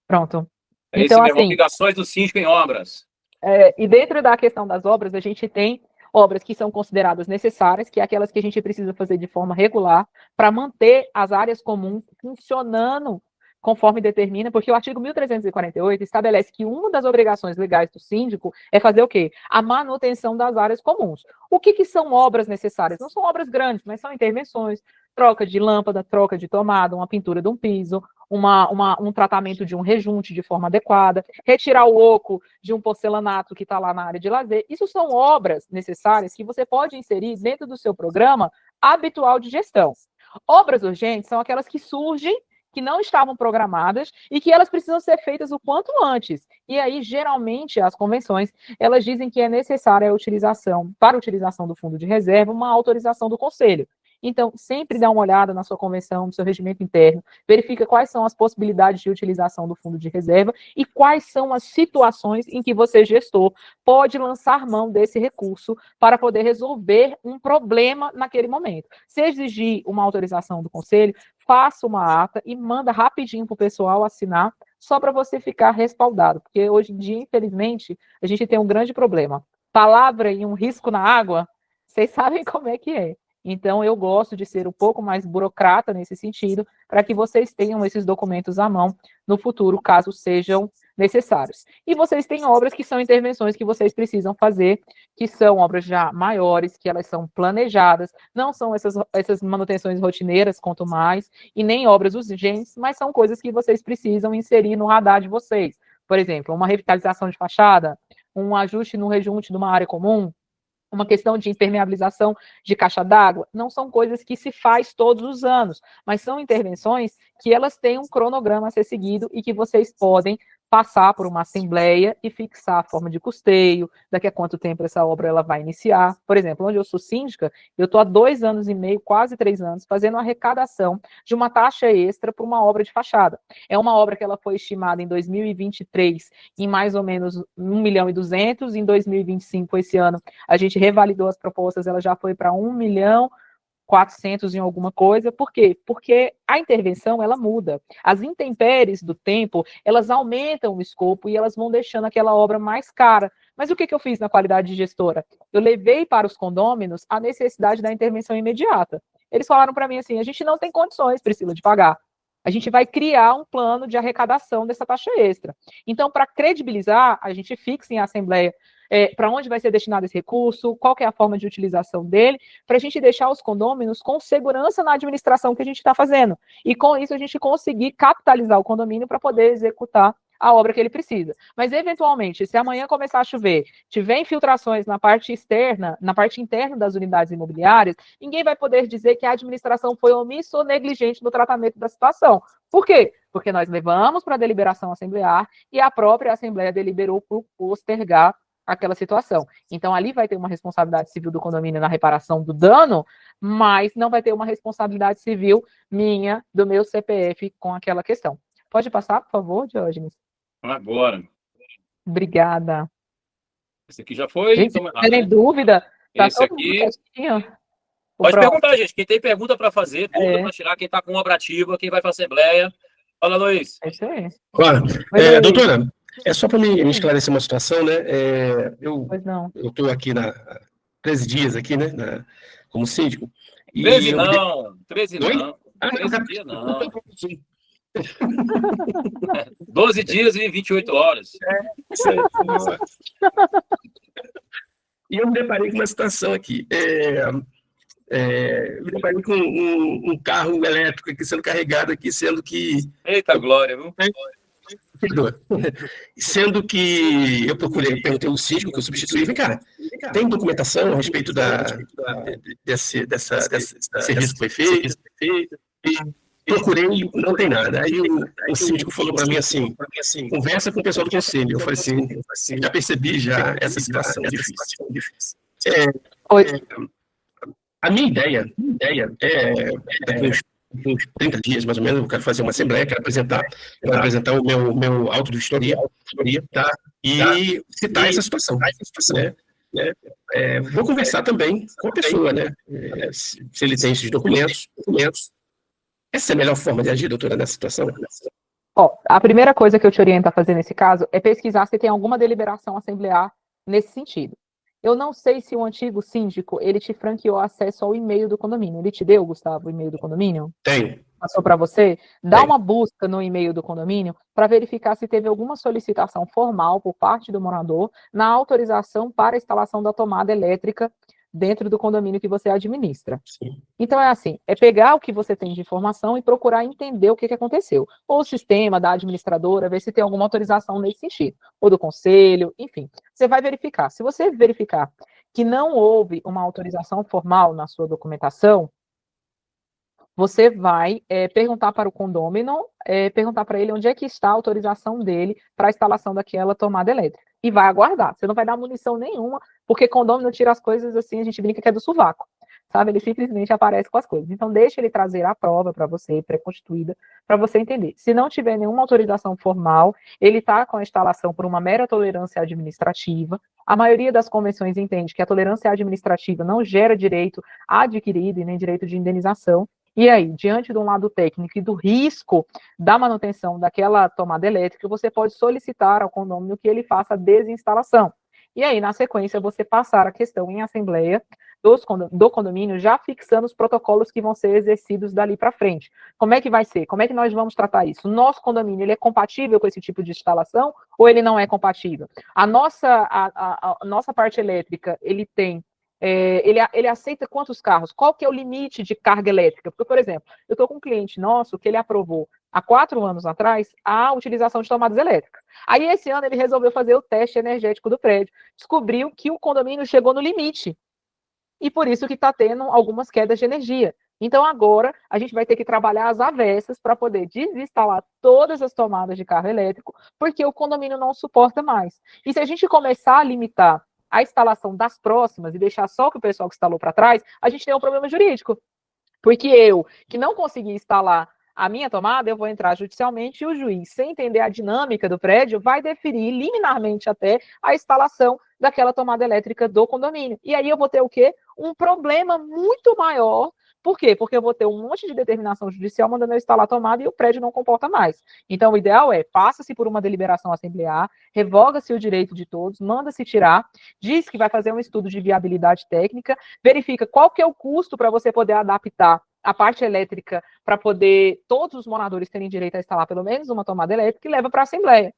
Pronto. É Então, isso mesmo, assim, obrigações do síndico em obras. e dentro da questão das obras, a gente tem obras que são consideradas necessárias, que é aquelas que a gente precisa fazer de forma regular para manter as áreas comuns funcionando conforme determina, porque o artigo 1348 estabelece que uma das obrigações legais do síndico é fazer o quê? A manutenção das áreas comuns. O que são obras necessárias? Não são obras grandes, mas são intervenções, troca de lâmpada, troca de tomada, uma pintura de um piso, um tratamento de um rejunte de forma adequada, retirar o oco de um porcelanato que está lá na área de lazer. Isso são obras necessárias que você pode inserir dentro do seu programa habitual de gestão. Obras urgentes são aquelas que surgem, que não estavam programadas e que elas precisam ser feitas o quanto antes. E aí, geralmente, as convenções, elas dizem que é necessária a utilização, para a utilização do fundo de reserva, uma autorização do conselho. Então, sempre dá uma olhada na sua convenção, no seu regimento interno, verifica quais são as possibilidades de utilização do fundo de reserva e quais são as situações em que você, gestor, pode lançar mão desse recurso para poder resolver um problema naquele momento. Se exigir uma autorização do conselho, faça uma ata e manda rapidinho para o pessoal assinar, só para você ficar respaldado, porque hoje em dia, infelizmente, a gente tem um grande problema. Palavra e um risco na água, vocês sabem como é que é. Então, eu gosto de ser um pouco mais burocrata nesse sentido, para que vocês tenham esses documentos à mão no futuro, caso sejam necessários. E vocês têm obras que são intervenções que vocês precisam fazer, que são obras já maiores, que elas são planejadas, não são essas manutenções rotineiras, quanto mais, e nem obras urgentes, mas são coisas que vocês precisam inserir no radar de vocês. Por exemplo, uma revitalização de fachada, um ajuste no rejunte de uma área comum, uma questão de impermeabilização de caixa d'água, não são coisas que se faz todos os anos, mas são intervenções que elas têm um cronograma a ser seguido e que vocês podem passar por uma assembleia e fixar a forma de custeio, daqui a quanto tempo essa obra ela vai iniciar. Por exemplo, onde eu sou síndica, eu estou há 2 anos e meio, quase 3 anos, fazendo a arrecadação de uma taxa extra para uma obra de fachada. É uma obra que ela foi estimada em 2023 em mais ou menos 1.200.000, em 2025, esse ano, a gente revalidou as propostas, ela já foi para 1.400.000 em alguma coisa. Por quê? Porque a intervenção, ela muda. As intempéries do tempo, elas aumentam o escopo e elas vão deixando aquela obra mais cara. Mas o que eu fiz na qualidade de gestora? Eu levei para os condôminos a necessidade da intervenção imediata. Eles falaram para mim assim, a gente não tem condições, Priscila, de pagar. A gente vai criar um plano de arrecadação dessa taxa extra. Então, para credibilizar, a gente fixa em assembleia para onde vai ser destinado esse recurso, qual que é a forma de utilização dele, para a gente deixar os condôminos com segurança na administração que a gente está fazendo. E com isso a gente conseguir capitalizar o condomínio para poder executar a obra que ele precisa. Mas, eventualmente, se amanhã começar a chover, tiver infiltrações na parte externa, na parte interna das unidades imobiliárias, ninguém vai poder dizer que a administração foi omissa ou negligente no tratamento da situação. Por quê? Porque nós levamos para a deliberação assemblear e a própria Assembleia deliberou por postergar aquela situação. Então, ali vai ter uma responsabilidade civil do condomínio na reparação do dano, mas não vai ter uma responsabilidade civil minha, do meu CPF, com aquela questão. Pode passar, por favor, Diógenes? Agora. Obrigada. Esse aqui já foi. Gente, se Vamos lá, tiverem dúvida, tá Esse todo aqui. mundo quietinho. Pode perguntar, gente. Quem tem pergunta para fazer, dúvida É. para tirar, quem está com obra ativa, quem vai para a Assembleia. Fala, Luiz. É isso aí. Claro. Oi, Luiz. Doutora, é só para me esclarecer uma situação, né? Pois não. Eu estou aqui 13 dias aqui, né? Como síndico. 13 não. 13 Oi? não. 13 dias não. 12 dias e 28 horas. E eu me deparei com uma situação aqui. Eu me deparei com um carro elétrico aqui sendo carregado aqui, sendo que... Eita glória, viu? Perdoa. Sendo que eu perguntei ao síndico que eu substituí, vem cá, tem documentação a respeito desse serviço que foi feito? Procurei, não tem nada. Aí o síndico falou para mim assim, conversa com o pessoal do conselho. Eu falei assim, já percebi essa situação difícil. A minha ideia é, daqui uns 30 dias, mais ou menos, eu quero fazer uma assembleia, quero apresentar o meu auto de vistoria, tá? E citar essa situação, né? Vou conversar também com a pessoa, né? Se ele tem esses documentos. Essa é a melhor forma de agir, doutora, nessa situação? Ó, a primeira coisa que eu te oriento a fazer nesse caso é pesquisar se tem alguma deliberação assemblear nesse sentido. Eu não sei se o antigo síndico, ele te franqueou acesso ao e-mail do condomínio. Ele te deu, Gustavo, o e-mail do condomínio? Tem. Passou para você? Dá Tem. uma busca no e-mail do condomínio para verificar se teve alguma solicitação formal por parte do morador na autorização para a instalação da tomada elétrica dentro do condomínio que você administra. Sim. Então, é assim, é pegar o que você tem de informação e procurar entender o que aconteceu. Ou o sistema da administradora, ver se tem alguma autorização nesse sentido. Ou do conselho, enfim. Você vai verificar. Se você verificar que não houve uma autorização formal na sua documentação, você vai perguntar para o condômino, perguntar para ele onde é que está a autorização dele para a instalação daquela tomada elétrica. E vai aguardar. Você não vai dar munição nenhuma, porque condômino tira as coisas assim, a gente brinca que é do sovaco. Sabe? Ele simplesmente aparece com as coisas. Então, deixa ele trazer a prova para você, pré-constituída, para você entender. Se não tiver nenhuma autorização formal, ele está com a instalação por uma mera tolerância administrativa. A maioria das convenções entende que a tolerância administrativa não gera direito adquirido e nem direito de indenização. E aí, diante de um lado técnico e do risco da manutenção daquela tomada elétrica, você pode solicitar ao condômino que ele faça a desinstalação. E aí, na sequência, você passar a questão em assembleia do condomínio, já fixando os protocolos que vão ser exercidos dali para frente. Como é que vai ser? Como é que nós vamos tratar isso? O nosso condomínio, ele é compatível com esse tipo de instalação ou ele não é compatível? A nossa parte elétrica, ele tem ele aceita quantos carros? Qual que é o limite de carga elétrica? Porque, por exemplo, eu estou com um cliente nosso que ele aprovou há 4 anos atrás a utilização de tomadas elétricas. Aí, esse ano, ele resolveu fazer o teste energético do prédio. Descobriu que o condomínio chegou no limite. E por isso que está tendo algumas quedas de energia. Então, agora, a gente vai ter que trabalhar às avessas para poder desinstalar todas as tomadas de carro elétrico, porque o condomínio não suporta mais. E se a gente começar a limitar a instalação das próximas e deixar só o que o pessoal que instalou para trás, a gente tem um problema jurídico. Porque eu, que não consegui instalar a minha tomada, eu vou entrar judicialmente e o juiz, sem entender a dinâmica do prédio, vai deferir liminarmente até a instalação daquela tomada elétrica do condomínio. E aí eu vou ter o quê? Um problema muito maior. Por quê? Porque eu vou ter um monte de determinação judicial mandando eu instalar a tomada e o prédio não comporta mais. Então, o ideal é, passa-se por uma deliberação assemblear, revoga-se o direito de todos, manda-se tirar, diz que vai fazer um estudo de viabilidade técnica, verifica qual que é o custo para você poder adaptar a parte elétrica para poder todos os moradores terem direito a instalar pelo menos uma tomada elétrica e leva para a assembleia.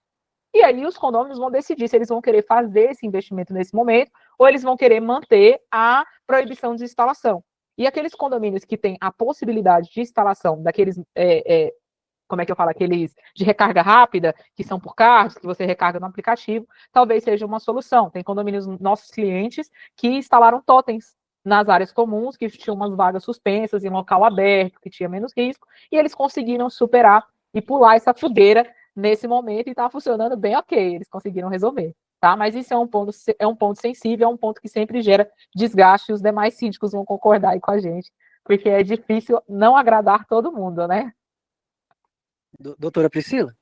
E aí os condôminos vão decidir se eles vão querer fazer esse investimento nesse momento ou eles vão querer manter a proibição de instalação. E aqueles condomínios que têm a possibilidade de instalação daqueles como é que eu falo, aqueles de recarga rápida, que são por carros, que você recarga no aplicativo, talvez seja uma solução. Tem condomínios, nossos clientes, que instalaram totens nas áreas comuns, que tinham umas vagas suspensas, em local aberto, que tinha menos risco, e eles conseguiram superar e pular essa fogueira nesse momento, e está funcionando bem ok, eles conseguiram resolver. Tá? Mas isso é um ponto sensível, é um ponto que sempre gera desgaste, e os demais síndicos vão concordar aí com a gente, porque é difícil não agradar todo mundo, né? Doutora Priscila?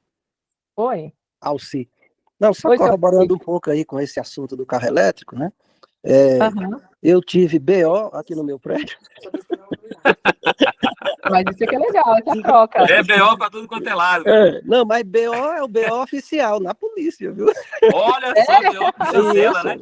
Oi. Alci. Não, só Oi, corroborando um pouco aí com esse assunto do carro elétrico, né? Eu tive BO aqui no meu prédio. Mas isso aqui é legal, essa troca. É BO para tudo quanto é lado. Não, mas BO é o BO oficial, na polícia, viu? Olha só, BO com chancela, né?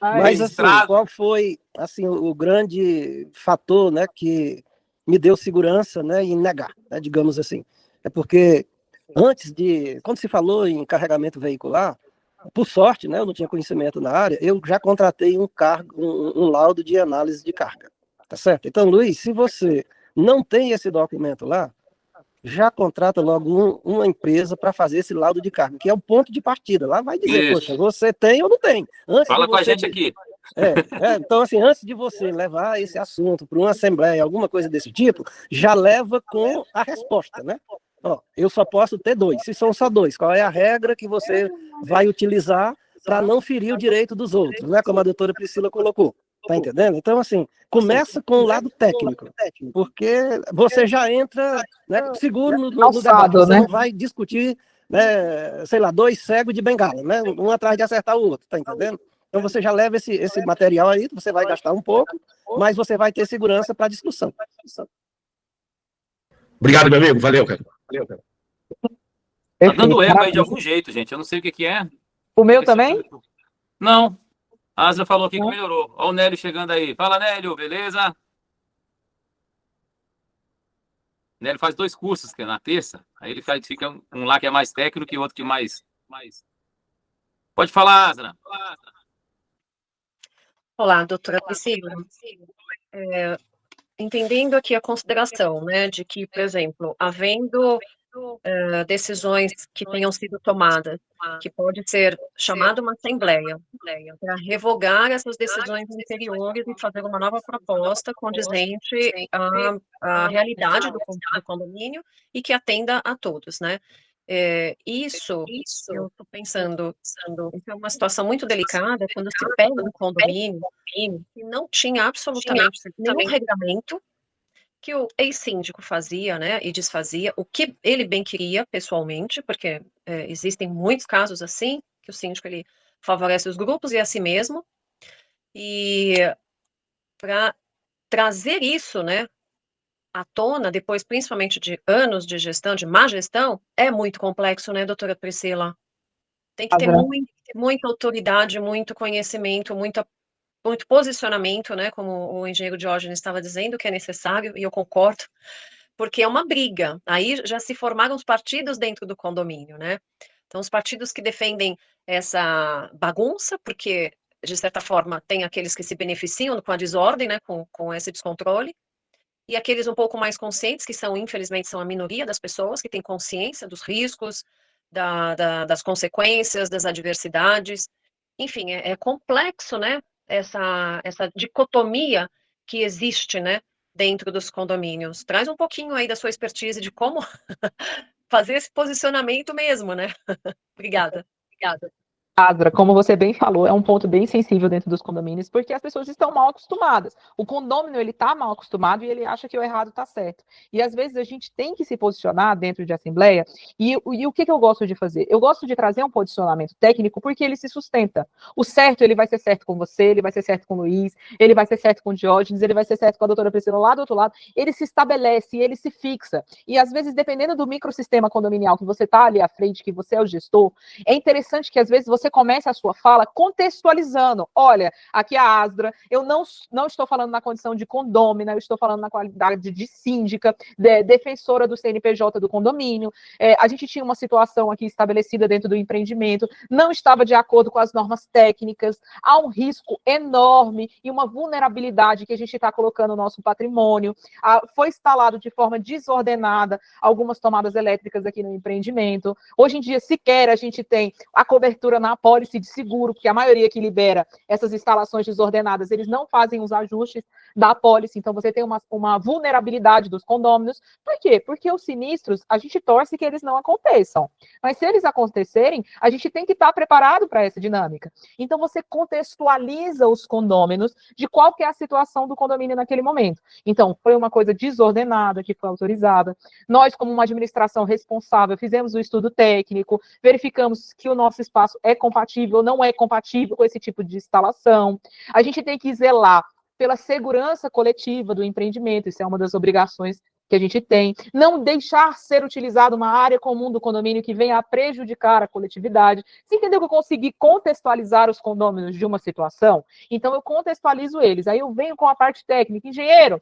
Mas, assim, qual foi, assim, o grande fator, né, que me deu segurança, né, em negar, né, digamos assim? É porque quando se falou em carregamento veicular, por sorte, né, eu não tinha conhecimento na área, eu já contratei um laudo de análise de carga, tá certo? Então, Luiz, se você não tem esse documento lá, já contrata logo uma empresa para fazer esse laudo de carga, que é o ponto de partida. Lá vai dizer, poxa, você tem ou não tem. Fala com a gente aqui. Então, assim, antes de você levar esse assunto para uma assembleia, alguma coisa desse tipo, já leva com a resposta, né? Ó, eu só posso ter 2. Se são só 2, qual é a regra que você vai utilizar para não ferir o direito dos outros, né? Como a doutora Priscila colocou. Tá entendendo? Então, assim, começa com o lado técnico, porque você já entra, né, seguro no debate. Você não vai discutir, né, sei lá, 2 cegos de bengala, né? Um atrás de acertar o outro, tá entendendo? Então você já leva esse material aí, você vai gastar um pouco, mas você vai ter segurança para a discussão. Obrigado, meu amigo. Valeu, cara. Tá dando eco aí de algum jeito, gente. Eu não sei o que é. O meu também? Não. A Asra falou aqui que melhorou. Olha o Nélio chegando aí. Fala, Nélio, beleza? Nélio faz 2 cursos, que é na terça. Aí ele fica um lá que é mais técnico e outro que mais... Pode falar, Asra. Olá, doutora Priscila. Entendendo aqui a consideração, né, de que, por exemplo, havendo decisões que tenham sido tomadas, que pode ser chamada uma assembleia, para revogar essas decisões anteriores e fazer uma nova proposta condizente à realidade do condomínio e que atenda a todos, né? Isso, eu estou pensando, isso é uma situação muito delicada quando se pega um condomínio que não tinha absolutamente nenhum regulamento, que o ex-síndico fazia, né, e desfazia, o que ele bem queria pessoalmente, porque existem muitos casos assim, que o síndico ele favorece os grupos e a si mesmo, e para trazer isso, né, à tona, depois principalmente de anos de gestão, de má gestão, é muito complexo, né, doutora Priscila? Tem que ter muita autoridade, muito conhecimento, muito posicionamento, né, como o engenheiro Diógenes estava dizendo, que é necessário, e eu concordo, porque é uma briga. Aí já se formaram os partidos dentro do condomínio, né? Então, os partidos que defendem essa bagunça, porque, de certa forma, tem aqueles que se beneficiam com a desordem, né, com esse descontrole, e aqueles um pouco mais conscientes, que são, infelizmente, são a minoria das pessoas que têm consciência dos riscos, das consequências, das adversidades. Enfim, é complexo, né? Essa dicotomia que existe, né, dentro dos condomínios. Traz um pouquinho aí da sua expertise de como fazer esse posicionamento mesmo, né? Obrigada. Asra, como você bem falou, é um ponto bem sensível dentro dos condomínios, porque as pessoas estão mal acostumadas. O condômino, ele está mal acostumado e ele acha que o errado está certo. E às vezes a gente tem que se posicionar dentro de assembleia, e o que eu gosto de fazer? Eu gosto de trazer um posicionamento técnico porque ele se sustenta. O certo, ele vai ser certo com você, ele vai ser certo com o Luiz, ele vai ser certo com o Diógenes, ele vai ser certo com a doutora Priscila lá do outro lado, ele se estabelece, ele se fixa. E às vezes, dependendo do microsistema condominial que você está ali à frente, que você é o gestor, é interessante que às vezes você você comece a sua fala contextualizando. Olha, aqui a Asdra, eu não estou falando na condição de condômina, eu estou falando na qualidade de síndica, defensora do CNPJ do condomínio. A gente tinha uma situação aqui estabelecida dentro do empreendimento, não estava de acordo com as normas técnicas, há um risco enorme e uma vulnerabilidade que a gente está colocando no nosso patrimônio. Foi instalado de forma desordenada algumas tomadas elétricas aqui no empreendimento. Hoje em dia, sequer a gente tem a cobertura na apólice de seguro, porque a maioria que libera essas instalações desordenadas, eles não fazem os ajustes da apólice, então você tem uma vulnerabilidade dos condôminos. Por quê? Porque os sinistros, a gente torce que eles não aconteçam. Mas se eles acontecerem, a gente tem que estar preparado para essa dinâmica. Então você contextualiza os condôminos de qual que é a situação do condomínio naquele momento. Então, foi uma coisa desordenada que foi autorizada. Nós, como uma administração responsável, fizemos o estudo técnico, verificamos que o nosso espaço é compatível ou não é compatível com esse tipo de instalação. A gente tem que zelar pela segurança coletiva do empreendimento, isso é uma das obrigações que a gente tem. Não deixar ser utilizada uma área comum do condomínio que venha a prejudicar a coletividade. Você entendeu que eu consegui contextualizar os condôminos de uma situação? Então, eu contextualizo eles. Aí eu venho com a parte técnica. Engenheiro,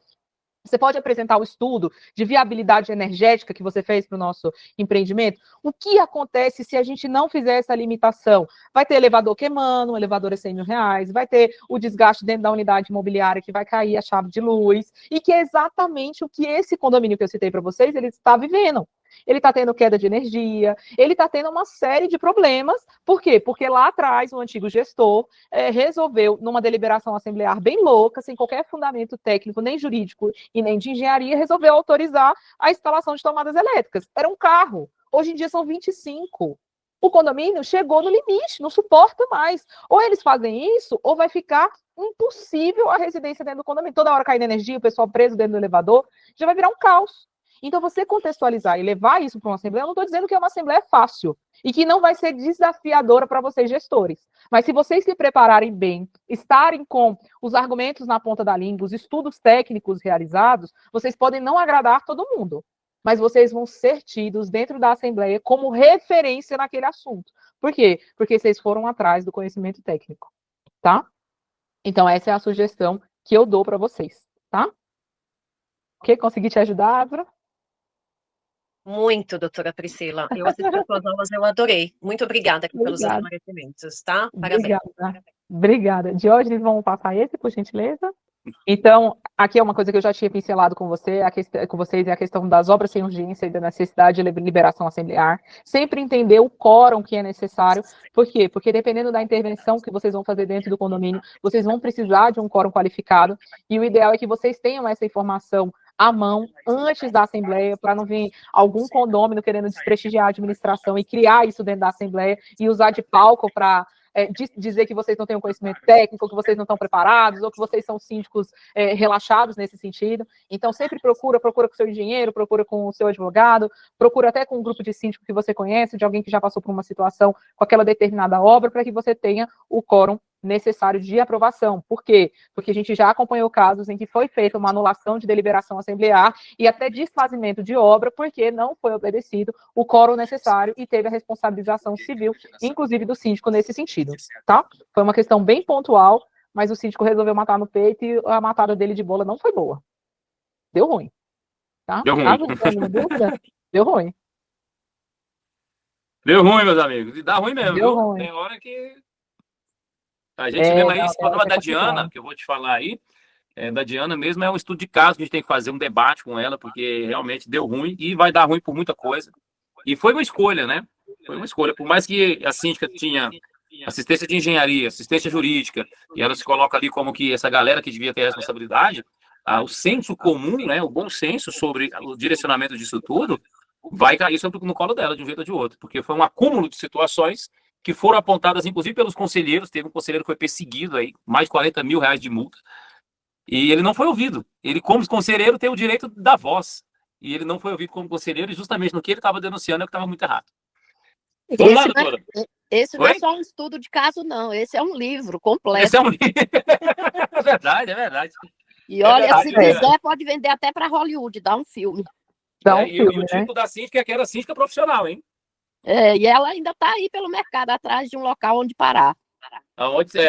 você pode apresentar o estudo de viabilidade energética que você fez para o nosso empreendimento? O que acontece se a gente não fizer essa limitação? Vai ter elevador queimando, um elevador é R$100.000, vai ter o desgaste dentro da unidade imobiliária que vai cair a chave de luz, e que é exatamente o que esse condomínio que eu citei para vocês, ele está vivendo. Ele está tendo queda de energia, ele está tendo uma série de problemas. Por quê? Porque lá atrás o antigo gestor resolveu, numa deliberação assemblear bem louca, sem qualquer fundamento técnico, nem jurídico e nem de engenharia, resolveu autorizar a instalação de tomadas elétricas. Era um carro. Hoje em dia são 25. O condomínio chegou no limite, não suporta mais. Ou eles fazem isso, ou vai ficar impossível a residência dentro do condomínio. Toda hora caindo energia, o pessoal preso dentro do elevador, já vai virar um caos. Então, você contextualizar e levar isso para uma assembleia, eu não estou dizendo que é uma assembleia fácil e que não vai ser desafiadora para vocês, gestores. Mas se vocês se prepararem bem, estarem com os argumentos na ponta da língua, os estudos técnicos realizados, vocês podem não agradar todo mundo, mas vocês vão ser tidos dentro da assembleia como referência naquele assunto. Por quê? Porque vocês foram atrás do conhecimento técnico, tá? Então, essa é a sugestão que eu dou para vocês, tá? Ok? Consegui te ajudar, Ávora? Muito, doutora Priscila. Eu assisti as suas aulas, eu adorei. Muito obrigada aqui pelos esclarecimentos, tá? Parabéns. Obrigada. Diógenes, vamos passar esse, por gentileza? Então, aqui é uma coisa que eu já tinha pincelado com vocês, é a questão das obras sem urgência e da necessidade de liberação assemblear. Sempre entender o quórum que é necessário. Por quê? Porque dependendo da intervenção que vocês vão fazer dentro do condomínio, vocês vão precisar de um quórum qualificado, e o ideal é que vocês tenham essa informação à mão antes da assembleia, para não vir algum condômino querendo desprestigiar a administração e criar isso dentro da assembleia e usar de palco para dizer que vocês não têm um conhecimento técnico, que vocês não estão preparados, ou que vocês são síndicos relaxados nesse sentido. Então, sempre procura com o seu engenheiro, procura com o seu advogado, procura até com um grupo de síndico que você conhece, de alguém que já passou por uma situação com aquela determinada obra, para que você tenha o quórum necessário de aprovação. Por quê? Porque a gente já acompanhou casos em que foi feita uma anulação de deliberação assemblear e até desfazimento de obra, porque não foi obedecido o quórum necessário e teve a responsabilização civil, inclusive do síndico, nesse sentido, tá? Foi uma questão bem pontual, mas o síndico resolveu matar no peito e a matada dele de bola não foi boa. Deu ruim, tá? Deu ruim. Caso tenha alguma dúvida, deu ruim. Deu ruim, meus amigos. E dá ruim mesmo, Deu viu? ruim. Tem hora que a gente mesmo aí, esse programa da Diana, complicado. que eu vou te falar aí, da Diana mesmo, é um estudo de caso que a gente tem que fazer um debate com ela, porque realmente deu ruim e vai dar ruim por muita coisa. E foi uma escolha, né? Foi uma escolha. Por mais que a síndica tinha assistência de engenharia, assistência jurídica, e ela se coloca ali como que essa galera que devia ter a responsabilidade, o senso comum, né, o bom senso sobre o direcionamento disso tudo, vai cair sempre no colo dela, de um jeito ou de outro, porque foi um acúmulo de situações que foram apontadas, inclusive, pelos conselheiros. Teve um conselheiro que foi perseguido aí, mais de R$40.000 de multa, e ele não foi ouvido. Ele, como conselheiro, tem o direito da voz, e ele não foi ouvido como conselheiro, e justamente no que ele estava denunciando é que estava muito errado. Vamos lá, doutora. Esse não é só um estudo de caso, não. Esse é um livro completo. Esse é um livro. É verdade, é verdade. E olha, verdade, se quiser, pode vender até para Hollywood, dar um filme. Dá um e filme, o né? título da síndica é que era síndica profissional, hein? E ela ainda está aí pelo mercado, atrás de um local onde parar.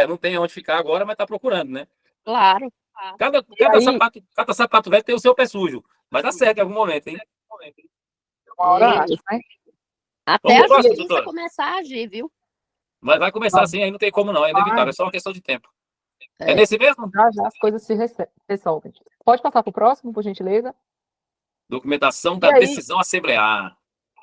Não tem onde ficar agora, mas está procurando, né? Claro. Cada sapato velho tem o seu pé sujo. Mas dá certo em algum momento, hein? Até a próximo, justiça doutora. começar a agir, viu? Mas vai começar assim, aí não tem como não, é inevitável, é só uma questão de tempo. É nesse mesmo? Já as coisas se resolvem. Pode passar para o próximo, por gentileza? Documentação da decisão assemblear.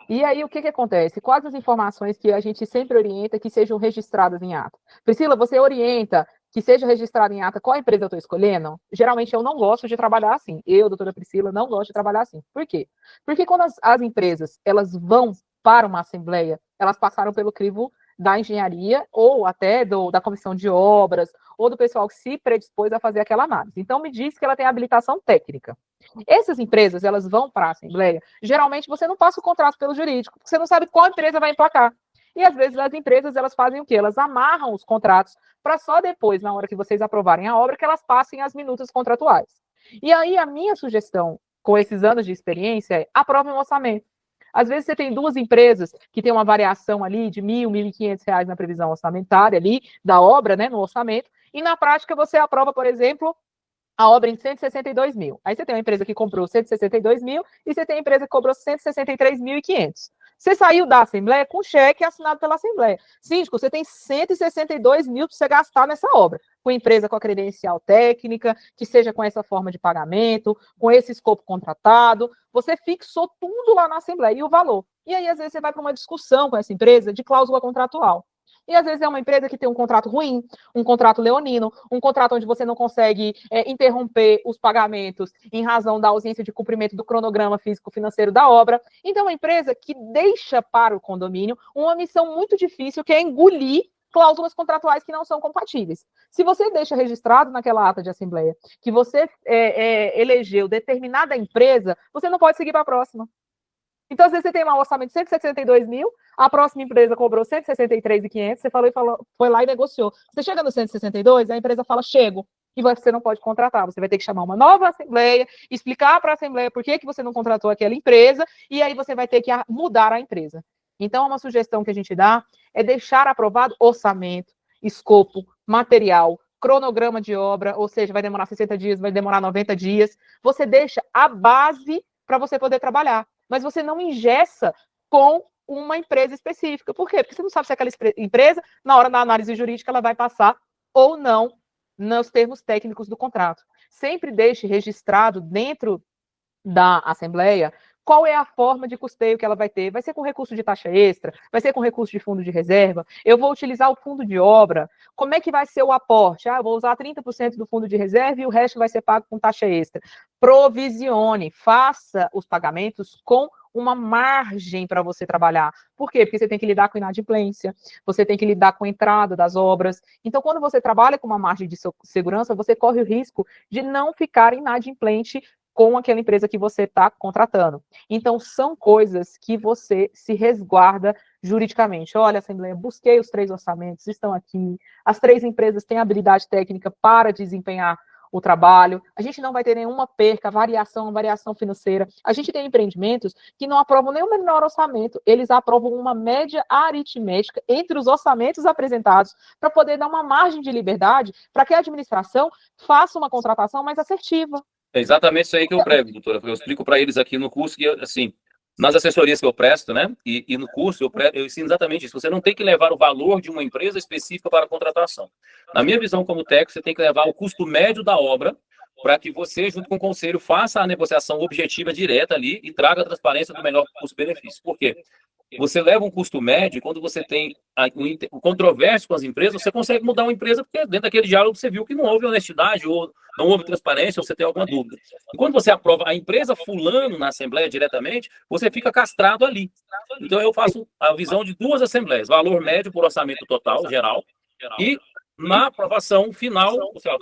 E aí, o que acontece? Quais as informações que a gente sempre orienta que sejam registradas em ata? Priscila, você orienta que seja registrado em ata qual empresa eu estou escolhendo? Geralmente eu não gosto de trabalhar assim. Eu, doutora Priscila, não gosto de trabalhar assim. Por quê? Porque quando as empresas elas vão para uma assembleia, elas passaram pelo crivo da engenharia ou até da comissão de obras ou do pessoal que se predispôs a fazer aquela análise. Então, me diz que ela tem habilitação técnica. Essas empresas, elas vão para a assembleia, geralmente você não passa o contrato pelo jurídico, porque você não sabe qual empresa vai emplacar. E às vezes as empresas, elas fazem o quê? Elas amarram os contratos para só depois, na hora que vocês aprovarem a obra, que elas passem as minutas contratuais. E aí a minha sugestão, com esses anos de experiência, é aprove um orçamento. Às vezes você tem duas empresas que tem uma variação ali de R$ 1.000, R$ 1.500 na previsão orçamentária ali da obra, né, no orçamento, e na prática você aprova, por exemplo, a obra em 162 mil. Aí você tem uma empresa que comprou 162 mil e você tem uma empresa que cobrou 163.500. Você saiu da Assembleia com cheque assinado pela Assembleia. Síndico, você tem 162 mil para você gastar nessa obra. Com empresa com a credencial técnica, que seja com essa forma de pagamento, com esse escopo contratado. Você fixou tudo lá na Assembleia e o valor. E aí, às vezes, você vai para uma discussão com essa empresa de cláusula contratual. E às vezes é uma empresa que tem um contrato ruim, um contrato leonino, um contrato onde você não consegue interromper os pagamentos em razão da ausência de cumprimento do cronograma físico-financeiro da obra. Então, é uma empresa que deixa para o condomínio uma missão muito difícil, que é engolir cláusulas contratuais que não são compatíveis. Se você deixa registrado naquela ata de assembleia que você elegeu determinada empresa, você não pode seguir para a próxima. Então, às vezes, você tem lá um orçamento de 162 mil, a próxima empresa cobrou 163.500, você foi lá e negociou. Você chega no 162, a empresa fala, chego, e você não pode contratar. Você vai ter que chamar uma nova assembleia, explicar para a assembleia por que você não contratou aquela empresa, e aí você vai ter que mudar a empresa. Então, uma sugestão que a gente dá é deixar aprovado orçamento, escopo, material, cronograma de obra, ou seja, vai demorar 60 dias, vai demorar 90 dias. Você deixa a base para você poder trabalhar. Mas você não engessa com uma empresa específica. Por quê? Porque você não sabe se aquela empresa, na hora da análise jurídica, ela vai passar ou não nos termos técnicos do contrato. Sempre deixe registrado dentro da Assembleia qual é a forma de custeio que ela vai ter. Vai ser com recurso de taxa extra? Vai ser com recurso de fundo de reserva? Eu vou utilizar o fundo de obra? Como é que vai ser o aporte? Eu vou usar 30% do fundo de reserva e o resto vai ser pago com taxa extra. Provisione, faça os pagamentos com uma margem para você trabalhar. Por quê? Porque você tem que lidar com inadimplência, você tem que lidar com a entrada das obras. Então, quando você trabalha com uma margem de segurança, você corre o risco de não ficar inadimplente com aquela empresa que você está contratando. Então, são coisas que você se resguarda juridicamente. Olha, Assembleia, busquei os 3 orçamentos, estão aqui. As 3 empresas têm habilidade técnica para desempenhar o trabalho. A gente não vai ter nenhuma perca, variação financeira. A gente tem empreendimentos que não aprovam nem o menor orçamento, eles aprovam uma média aritmética entre os orçamentos apresentados para poder dar uma margem de liberdade para que a administração faça uma contratação mais assertiva. É exatamente isso aí que eu prego, doutora. Eu explico para eles aqui no curso que, assim, nas assessorias que eu presto, né, e no curso eu ensino exatamente isso. Você não tem que levar o valor de uma empresa específica para a contratação. Na minha visão como técnico, você tem que levar o custo médio da obra para que você, junto com o conselho, faça a negociação objetiva direta ali e traga a transparência do melhor custo-benefício. Por quê? Você leva um custo médio e quando você tem o controvérsia com as empresas, você consegue mudar uma empresa porque dentro daquele diálogo você viu que não houve honestidade ou não houve transparência ou você tem alguma dúvida. E quando você aprova a empresa fulano na Assembleia diretamente, você fica castrado ali. Então eu faço a visão de 2 assembleias, valor médio por orçamento total, geral, e na aprovação final,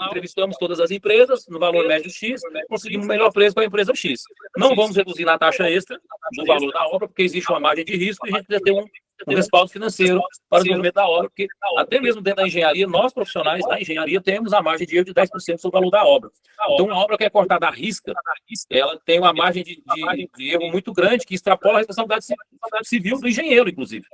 entrevistamos todas as empresas, no valor médio X, conseguimos o melhor preço para a empresa X. Não vamos reduzir na taxa extra do valor da obra, porque existe uma margem de risco e a gente precisa ter um respaldo financeiro para o desenvolvimento da obra, porque até mesmo dentro da engenharia, nós profissionais da engenharia temos a margem de erro de 10% sobre o valor da obra. Então, uma obra que é cortada à risca, ela tem uma margem de erro muito grande, que extrapola a responsabilidade civil do engenheiro, inclusive.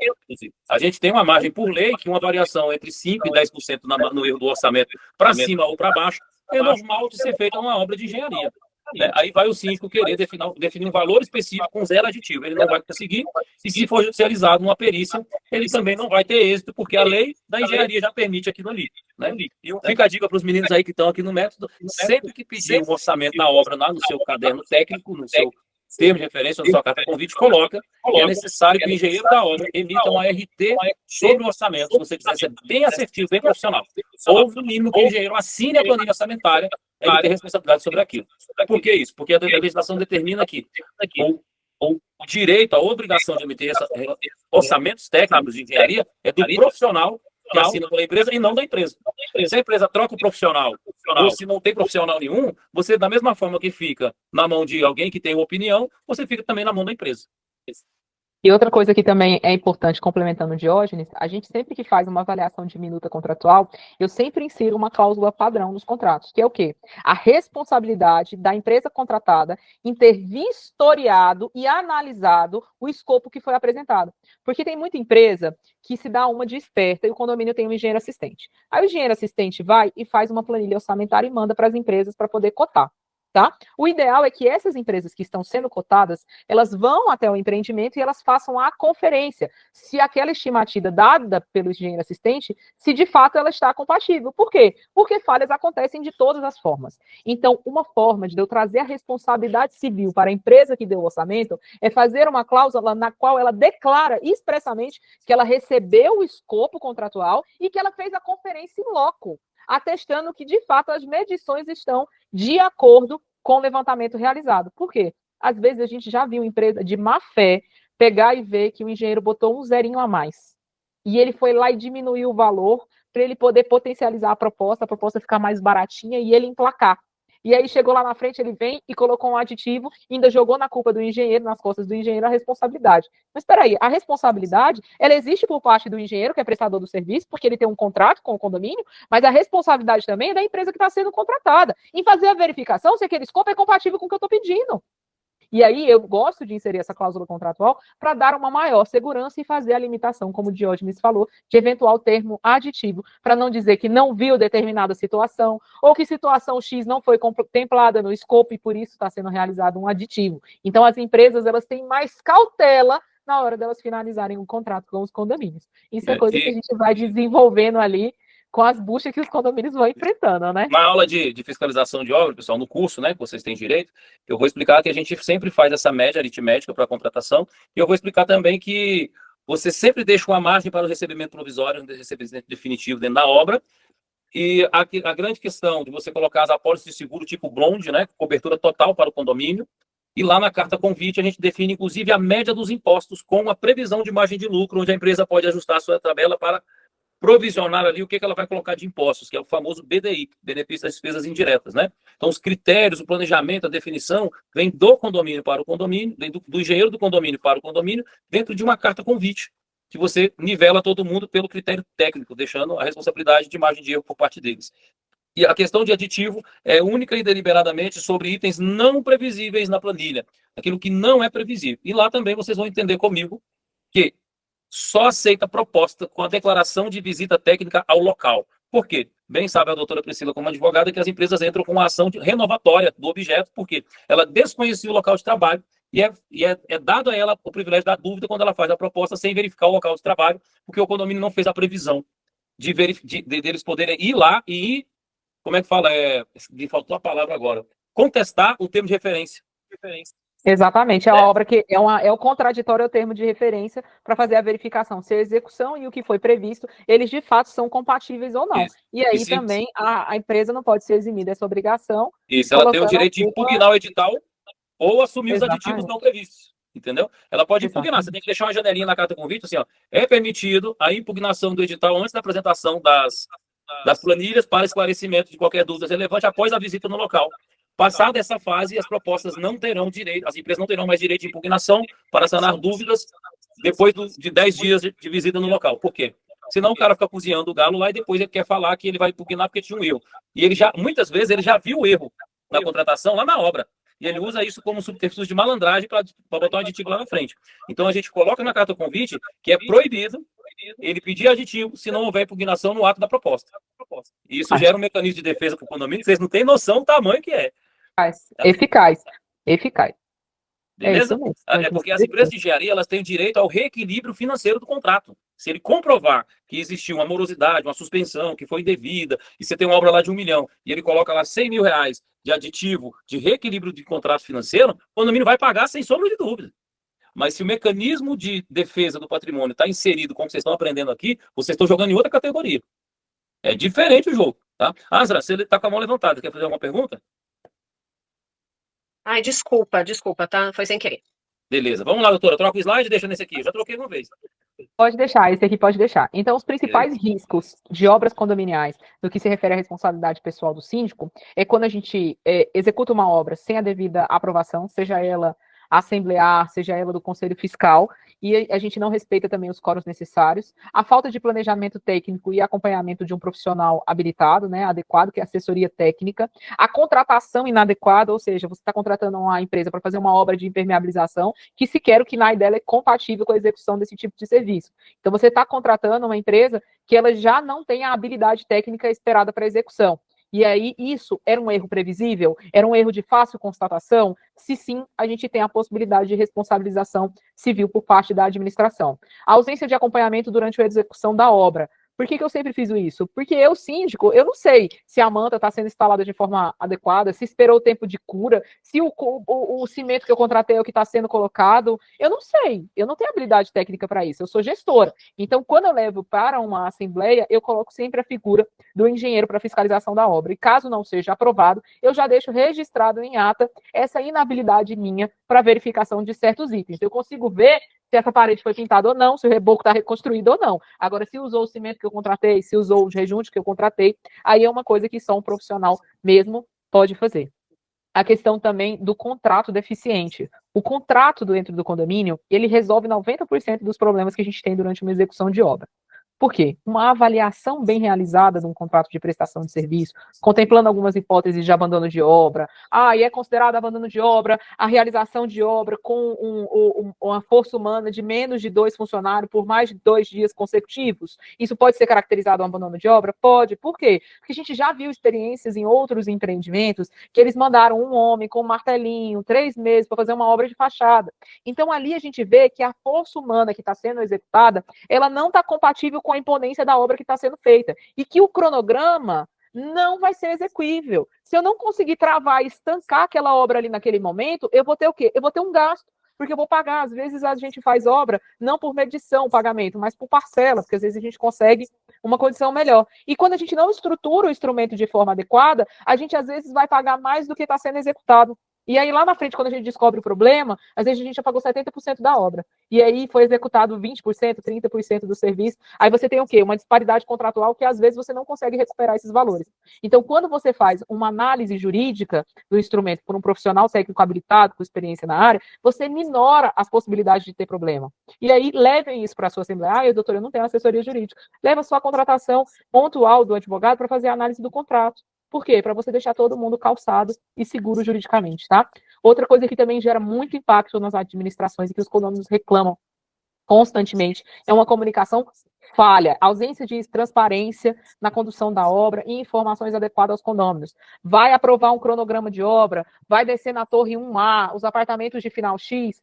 A gente tem uma margem por lei, que uma variação entre 5% e 10% no erro do orçamento, para cima ou para baixo, é normal de ser feita uma obra de engenharia. Né? Aí vai o síndico querer definir um valor específico com zero aditivo. Ele não vai conseguir, e se for judicializado numa perícia, ele também não vai ter êxito, porque a lei da engenharia já permite aquilo ali. Né? E fica a dica para os meninos aí que estão aqui no método, sempre que pedir um orçamento da obra lá no seu caderno técnico, no seu termo de referência, na sua carta de convite, coloca que é necessário que o engenheiro da obra emita uma RT sobre o orçamento, se você quiser ser bem assertivo, bem profissional. Ou, no mínimo, que o engenheiro assine a planilha orçamentária, ele tem responsabilidade sobre aquilo. Por que isso? Porque a legislação determina que o direito, a obrigação de emitir orçamentos técnicos de engenharia é do profissional que assina pela empresa e não da empresa. Se a empresa troca o profissional, ou se não tem profissional nenhum, você, da mesma forma que fica na mão de alguém que tem uma opinião, você fica também na mão da empresa. E outra coisa que também é importante, complementando o Diógenes, a gente sempre que faz uma avaliação de minuta contratual, eu sempre insiro uma cláusula padrão nos contratos, que é o quê? A responsabilidade da empresa contratada em ter vistoriado e analisado o escopo que foi apresentado. Porque tem muita empresa que se dá uma de esperta e o condomínio tem um engenheiro assistente. Aí o engenheiro assistente vai e faz uma planilha orçamentária e manda para as empresas para poder cotar. Tá? O ideal é que essas empresas que estão sendo cotadas, elas vão até o empreendimento e elas façam a conferência, se aquela estimativa dada pelo engenheiro assistente, se de fato ela está compatível. Por quê? Porque falhas acontecem de todas as formas. Então, uma forma de eu trazer a responsabilidade civil para a empresa que deu o orçamento é fazer uma cláusula na qual ela declara expressamente que ela recebeu o escopo contratual e que ela fez a conferência em loco, atestando que, de fato, as medições estão de acordo com o levantamento realizado. Por quê? Às vezes a gente já viu empresa de má fé pegar e ver que o engenheiro botou um zerinho a mais. E ele foi lá e diminuiu o valor para ele poder potencializar a proposta ficar mais baratinha e ele emplacar. E aí chegou lá na frente, ele vem e colocou um aditivo, ainda jogou na culpa do engenheiro, nas costas do engenheiro, a responsabilidade. Mas espera aí, a responsabilidade, ela existe por parte do engenheiro, que é prestador do serviço, porque ele tem um contrato com o condomínio, mas a responsabilidade também é da empresa que está sendo contratada, em fazer a verificação se aquele escopo é compatível com o que eu estou pedindo. E aí eu gosto de inserir essa cláusula contratual para dar uma maior segurança e fazer a limitação, como o Diógenes falou, de eventual termo aditivo, para não dizer que não viu determinada situação, ou que situação X não foi contemplada no escopo e por isso está sendo realizado um aditivo. Então as empresas elas têm mais cautela na hora delas finalizarem um contrato com os condomínios. Isso é coisa que a gente vai desenvolvendo ali com as buchas que os condomínios vão enfrentando, né? Na aula de fiscalização de obra, pessoal, no curso, né, que vocês têm direito, eu vou explicar que a gente sempre faz essa média aritmética para a contratação, e eu vou explicar também que você sempre deixa uma margem para o recebimento provisório, o recebimento definitivo dentro da obra, e a grande questão de você colocar as apólices de seguro tipo blonde, né, cobertura total para o condomínio, e lá na carta convite a gente define, inclusive, a média dos impostos com a previsão de margem de lucro, onde a empresa pode ajustar a sua tabela para provisionar ali o que ela vai colocar de impostos, que é o famoso BDI, benefício das despesas indiretas, né? Então, os critérios, o planejamento, a definição, vem do condomínio para o condomínio, vem do engenheiro do condomínio para o condomínio, dentro de uma carta convite, que você nivela todo mundo pelo critério técnico, deixando a responsabilidade de margem de erro por parte deles. E a questão de aditivo é única e deliberadamente sobre itens não previsíveis na planilha, aquilo que não é previsível. E lá também vocês vão entender comigo que só aceita proposta com a declaração de visita técnica ao local. Por quê? Bem sabe a doutora Priscila, como advogada, que as empresas entram com uma ação renovatória do objeto, porque ela desconhecia o local de trabalho e é dado a ela o privilégio da dúvida quando ela faz a proposta sem verificar o local de trabalho, porque o condomínio não fez a previsão deles poderem ir lá e, como é que fala? Me faltou a palavra agora. Contestar o termo de referência. Exatamente, é a obra que é o contraditório ao termo de referência para fazer a verificação se a execução e o que foi previsto, eles de fato são compatíveis ou não. Isso. E aí também a empresa não pode ser eximida dessa obrigação. Isso, ela tem o direito de impugnar o edital ou assumir os aditivos não previstos, entendeu? Ela pode impugnar, você tem que deixar uma janelinha na carta convite, assim, ó, é permitido a impugnação do edital antes da apresentação das planilhas para esclarecimento de qualquer dúvida relevante após a visita no local. Passada essa fase, as propostas não terão direito, as empresas não terão mais direito de impugnação para sanar dúvidas depois de 10 dias de visita no local. Por quê? Senão o cara fica cozinhando o galo lá e depois ele quer falar que ele vai impugnar porque tinha um erro. E ele já, muitas vezes, ele já viu o erro na contratação lá na obra. E ele usa isso como subterfúgio de malandragem para botar um aditivo lá na frente. Então a gente coloca na carta convite que é proibido ele pedir aditivo se não houver impugnação no ato da proposta. E isso gera um mecanismo de defesa para o condomínio que vocês não têm noção do tamanho que é. Eficaz. Eficaz. Beleza? É isso mesmo. É porque as empresas de engenharia elas têm direito ao reequilíbrio financeiro do contrato. Se ele comprovar que existiu uma morosidade, uma suspensão, que foi indevida, e você tem uma obra lá de 1 milhão, e ele coloca lá 100 mil reais de aditivo de reequilíbrio de contrato financeiro, o condomínio vai pagar sem sombra de dúvida. Mas se o mecanismo de defesa do patrimônio está inserido, como vocês estão aprendendo aqui, vocês estão jogando em outra categoria. É diferente o jogo. Tá? Asra, você está com a mão levantada, quer fazer alguma pergunta? Ai, desculpa, tá? Foi sem querer. Beleza, vamos lá, doutora. Troca o slide e deixa nesse aqui. Eu já troquei uma vez. Pode deixar, esse aqui pode deixar. Então, os principais riscos de obras condominiais, no que se refere à responsabilidade pessoal do síndico, é quando a gente executa uma obra sem a devida aprovação, seja ela assemblear, seja ela do Conselho Fiscal, e a gente não respeita também os quóruns necessários, a falta de planejamento técnico e acompanhamento de um profissional habilitado, né, adequado, que é assessoria técnica, a contratação inadequada, ou seja, você está contratando uma empresa para fazer uma obra de impermeabilização, que sequer o KNAI dela é compatível com a execução desse tipo de serviço. Então, você está contratando uma empresa que ela já não tem a habilidade técnica esperada para a execução. E aí, isso era um erro previsível? Era um erro de fácil constatação? Se sim, a gente tem a possibilidade de responsabilização civil por parte da administração. A ausência de acompanhamento durante a execução da obra. Por que eu sempre fiz isso? Porque eu, síndico, eu não sei se a manta está sendo instalada de forma adequada, se esperou o tempo de cura, se o cimento que eu contratei é o que está sendo colocado. Eu não sei, eu não tenho habilidade técnica para isso, eu sou gestora. Então, quando eu levo para uma assembleia, eu coloco sempre a figura do engenheiro para fiscalização da obra. E caso não seja aprovado, eu já deixo registrado em ata essa inabilidade minha para verificação de certos itens. Eu consigo ver se essa parede foi pintada ou não, se o reboco está reconstruído ou não. Agora, se usou o cimento que eu contratei, se usou os rejuntos que eu contratei, aí é uma coisa que só um profissional mesmo pode fazer. A questão também do contrato deficiente. O contrato dentro do condomínio, ele resolve 90% dos problemas que a gente tem durante uma execução de obra. Por quê? Uma avaliação bem realizada de um contrato de prestação de serviço, contemplando algumas hipóteses de abandono de obra. E é considerado abandono de obra a realização de obra com uma força humana de menos de 2 funcionários por mais de 2 dias consecutivos. Isso pode ser caracterizado um abandono de obra? Pode. Por quê? Porque a gente já viu experiências em outros empreendimentos que eles mandaram um homem com um martelinho 3 meses para fazer uma obra de fachada. Então, ali a gente vê que a força humana que está sendo executada, ela não está compatível com a imponência da obra que está sendo feita. E que o cronograma não vai ser execuível. Se eu não conseguir travar e estancar aquela obra ali naquele momento, eu vou ter o quê? Eu vou ter um gasto, porque eu vou pagar. Às vezes a gente faz obra não por medição, pagamento, mas por parcela, porque às vezes a gente consegue uma condição melhor. E quando a gente não estrutura o instrumento de forma adequada, a gente às vezes vai pagar mais do que está sendo executado. E aí, lá na frente, quando a gente descobre o problema, às vezes a gente já pagou 70% da obra. E aí foi executado 20%, 30% do serviço. Aí você tem o quê? Uma disparidade contratual que, às vezes, você não consegue recuperar esses valores. Então, quando você faz uma análise jurídica do instrumento por um profissional técnico habilitado, com experiência na área, você minora as possibilidades de ter problema. E aí, levem isso para a sua assembleia. Doutor, eu não tenho assessoria jurídica. Leva só a contratação pontual do advogado para fazer a análise do contrato. Por quê? Para você deixar todo mundo calçado e seguro juridicamente, tá? Outra coisa que também gera muito impacto nas administrações e que os condôminos reclamam constantemente é uma comunicação falha, ausência de transparência na condução da obra e informações adequadas aos condôminos. Vai aprovar um cronograma de obra, vai descer na torre 1A, os apartamentos de final X,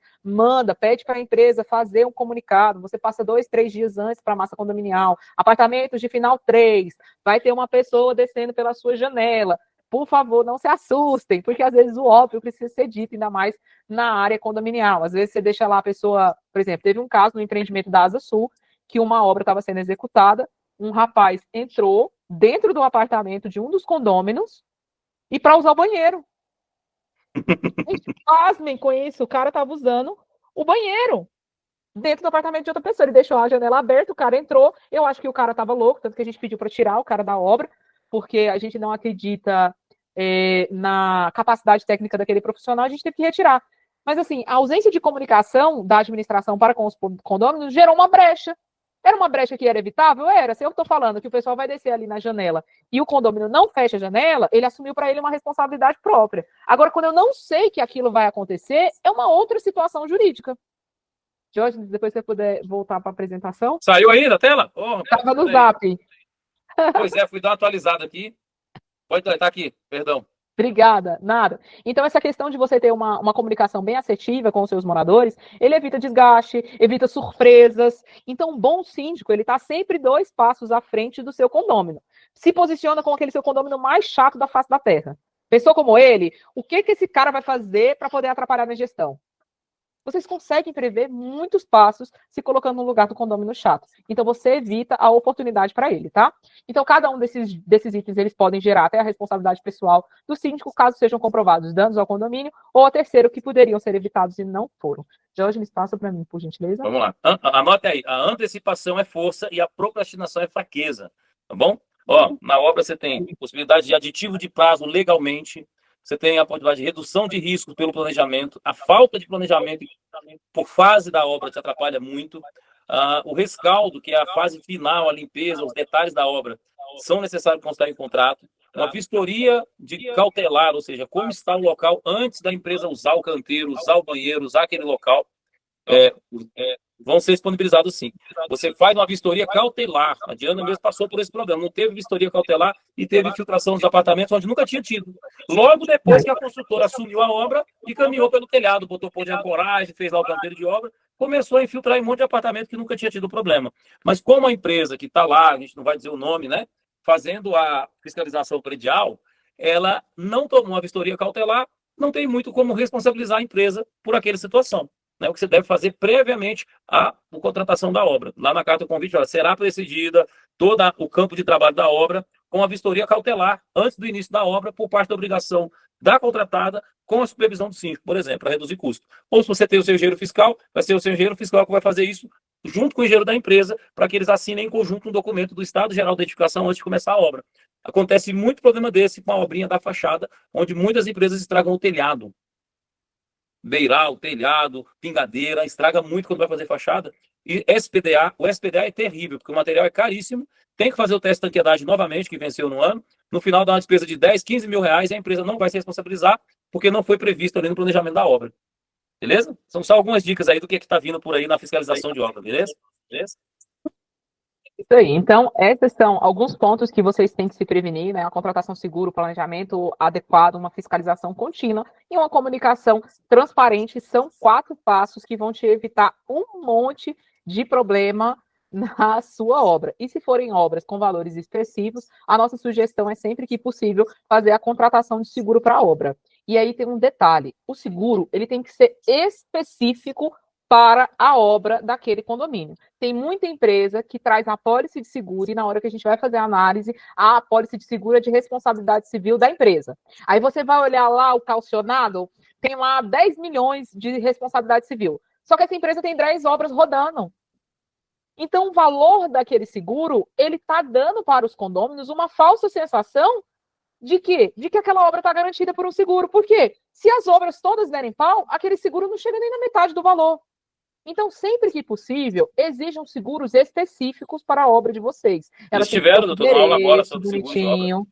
pede para a empresa fazer um comunicado, você passa 2, 3 dias antes para a massa condominial, apartamentos de final 3, vai ter uma pessoa descendo pela sua janela. Por favor, não se assustem, porque às vezes o óbvio precisa ser dito, ainda mais na área condominial. Às vezes você deixa lá a pessoa, por exemplo, teve um caso no empreendimento da Asa Sul, que uma obra estava sendo executada, um rapaz entrou dentro do apartamento de um dos condôminos e para usar o banheiro. Gente, pasmem com isso, o cara estava usando o banheiro dentro do apartamento de outra pessoa. Ele deixou a janela aberta, o cara entrou, eu acho que o cara estava louco, tanto que a gente pediu para tirar o cara da obra, porque a gente não acredita na capacidade técnica daquele profissional, a gente teve que retirar. Mas, assim, a ausência de comunicação da administração para com os condôminos gerou uma brecha. Era uma brecha que era evitável? Era. Se eu estou falando que o pessoal vai descer ali na janela e o condômino não fecha a janela, ele assumiu para ele uma responsabilidade própria. Agora, quando eu não sei que aquilo vai acontecer, é uma outra situação jurídica. Jorge, depois você puder voltar para a apresentação. Saiu aí da tela? Estava no Zap. Pois é, fui dar uma atualizada aqui. Pode estar aqui, perdão. Obrigada, nada. Então, essa questão de você ter uma comunicação bem assertiva com os seus moradores, ele evita desgaste, evita surpresas. Então, um bom síndico, ele está sempre 2 passos à frente do seu condômino. Se posiciona como aquele seu condômino mais chato da face da terra. Pensou como ele? O que esse cara vai fazer para poder atrapalhar na gestão? Vocês conseguem prever muitos passos se colocando no lugar do condômino chato. Então, você evita a oportunidade para ele, tá? Então, cada um desses itens, eles podem gerar até a responsabilidade pessoal do síndico, caso sejam comprovados danos ao condomínio ou ao terceiro que poderiam ser evitados e não foram. Jorge, me passa para mim, por gentileza. Vamos lá. Anote aí. A antecipação é força e a procrastinação é fraqueza. Tá bom? Na obra você tem possibilidade de aditivo de prazo legalmente. Você tem a possibilidade de redução de riscos pelo planejamento. A falta de planejamento por fase da obra te atrapalha muito. O rescaldo, que é a fase final, a limpeza, os detalhes da obra, são necessários constar em contrato. Uma vistoria de cautelar, ou seja, como está o local antes da empresa usar o canteiro, usar o banheiro, usar aquele local, vão ser disponibilizados sim. Você faz uma vistoria cautelar. A Diana mesmo passou por esse problema. Não teve vistoria cautelar e teve infiltração nos apartamentos onde nunca tinha tido. Logo depois que a construtora assumiu a obra e caminhou pelo telhado, botou pão de ancoragem, fez lá o canteiro de obra, começou a infiltrar em um monte de apartamento que nunca tinha tido problema. Mas como a empresa que está lá, a gente não vai dizer o nome, né, fazendo a fiscalização predial, ela não tomou a vistoria cautelar, não tem muito como responsabilizar a empresa por aquela situação. O que você deve fazer previamente à contratação da obra. Lá na carta do convite, será precedida todo o campo de trabalho da obra com a vistoria cautelar antes do início da obra por parte da obrigação da contratada com a supervisão do síndico, por exemplo, para reduzir custo. Ou se você tem o seu engenheiro fiscal, vai ser o seu engenheiro fiscal que vai fazer isso junto com o engenheiro da empresa para que eles assinem em conjunto um documento do Estado Geral de Edificação antes de começar a obra. Acontece muito problema desse com a obrinha da fachada, onde muitas empresas estragam o telhado. Beiral, telhado, pingadeira, estraga muito quando vai fazer fachada. E o SPDA é terrível, porque o material é caríssimo, tem que fazer o teste de tanqueidade novamente, que venceu no ano, no final dá uma despesa de 10, 15 mil reais e a empresa não vai se responsabilizar, porque não foi previsto ali no planejamento da obra. Beleza? São só algumas dicas aí do que está vindo por aí na fiscalização de obra, beleza? Isso aí. Então, esses são alguns pontos que vocês têm que se prevenir, né? A contratação segura, o planejamento adequado, uma fiscalização contínua e uma comunicação transparente. São 4 passos que vão te evitar um monte de problema na sua obra. E se forem obras com valores expressivos, a nossa sugestão é sempre que possível fazer a contratação de seguro para a obra. E aí tem um detalhe, o seguro ele tem que ser específico para a obra daquele condomínio. Tem muita empresa que traz a apólice de seguro e na hora que a gente vai fazer a análise, a apólice de seguro é de responsabilidade civil da empresa. Aí você vai olhar lá o calcionado, tem lá 10 milhões de responsabilidade civil. Só que essa empresa tem 10 obras rodando. Então, o valor daquele seguro, ele está dando para os condôminos uma falsa sensação de quê? De que aquela obra está garantida por um seguro. Por quê? Se as obras todas derem pau, aquele seguro não chega nem na metade do valor. Então, sempre que possível, exijam seguros específicos para a obra de vocês. Eles tiveram, doutor, uma aula agora sobre seguro de obra.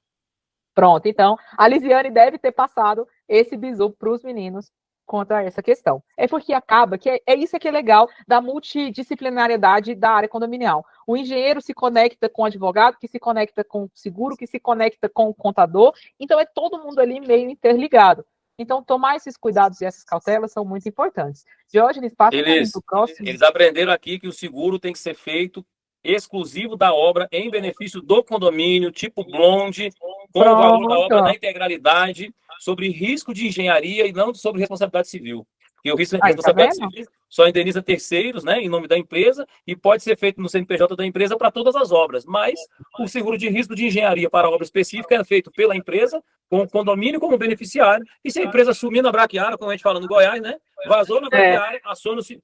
Pronto, então, a Lisiane deve ter passado esse bizu para os meninos quanto a essa questão. É porque acaba que é isso que é legal da multidisciplinariedade da área condominial. O engenheiro se conecta com o advogado, que se conecta com o seguro, que se conecta com o contador. Então, é todo mundo ali meio interligado. Então, tomar esses cuidados e essas cautelas são muito importantes. Diógenes, passa para o próximo. Eles aprenderam aqui que o seguro tem que ser feito exclusivo da obra em benefício do condomínio, tipo blonde, com o valor da obra na integralidade, sobre risco de engenharia e não sobre responsabilidade civil. Porque o risco de responsabilidade civil só indeniza terceiros, né, em nome da empresa, e pode ser feito no CNPJ da empresa para todas as obras. Mas o seguro de risco de engenharia para obra específica é feito pela empresa com o condomínio como beneficiário, e se a empresa sumir na braquiária, como a gente fala no Goiás, né? Vazou na braquiária,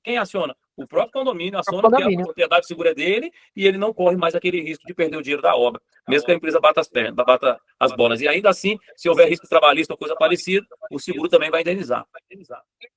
quem aciona? O próprio condomínio aciona, porque a propriedade segura é dele, e ele não corre mais aquele risco de perder o dinheiro da obra, mesmo que a empresa bata as pernas, bata as bolas. E ainda assim, se houver risco trabalhista ou coisa parecida, o seguro também vai indenizar.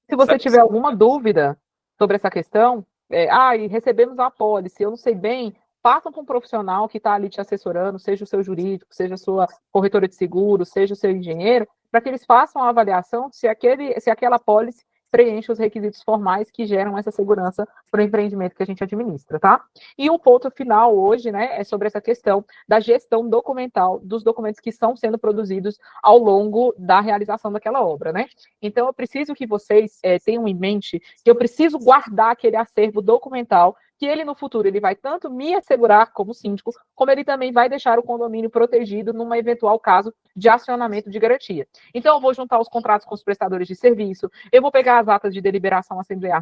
Se você tiver alguma dúvida sobre essa questão, e recebemos a apólice, eu não sei bem, passa para um profissional que está ali te assessorando, seja o seu jurídico, seja a sua corretora de seguro, seja o seu engenheiro, para que eles façam a avaliação se aquela apólice preenche os requisitos formais que geram essa segurança para o empreendimento que a gente administra, tá? E um ponto final hoje, né, é sobre essa questão da gestão documental dos documentos que estão sendo produzidos ao longo da realização daquela obra, né? Então, eu preciso que vocês tenham em mente que eu preciso guardar aquele acervo documental, que ele no futuro ele vai tanto me assegurar como síndico, como ele também vai deixar o condomínio protegido numa eventual caso de acionamento de garantia. Então, eu vou juntar os contratos com os prestadores de serviço, eu vou pegar as atas de deliberação assemblear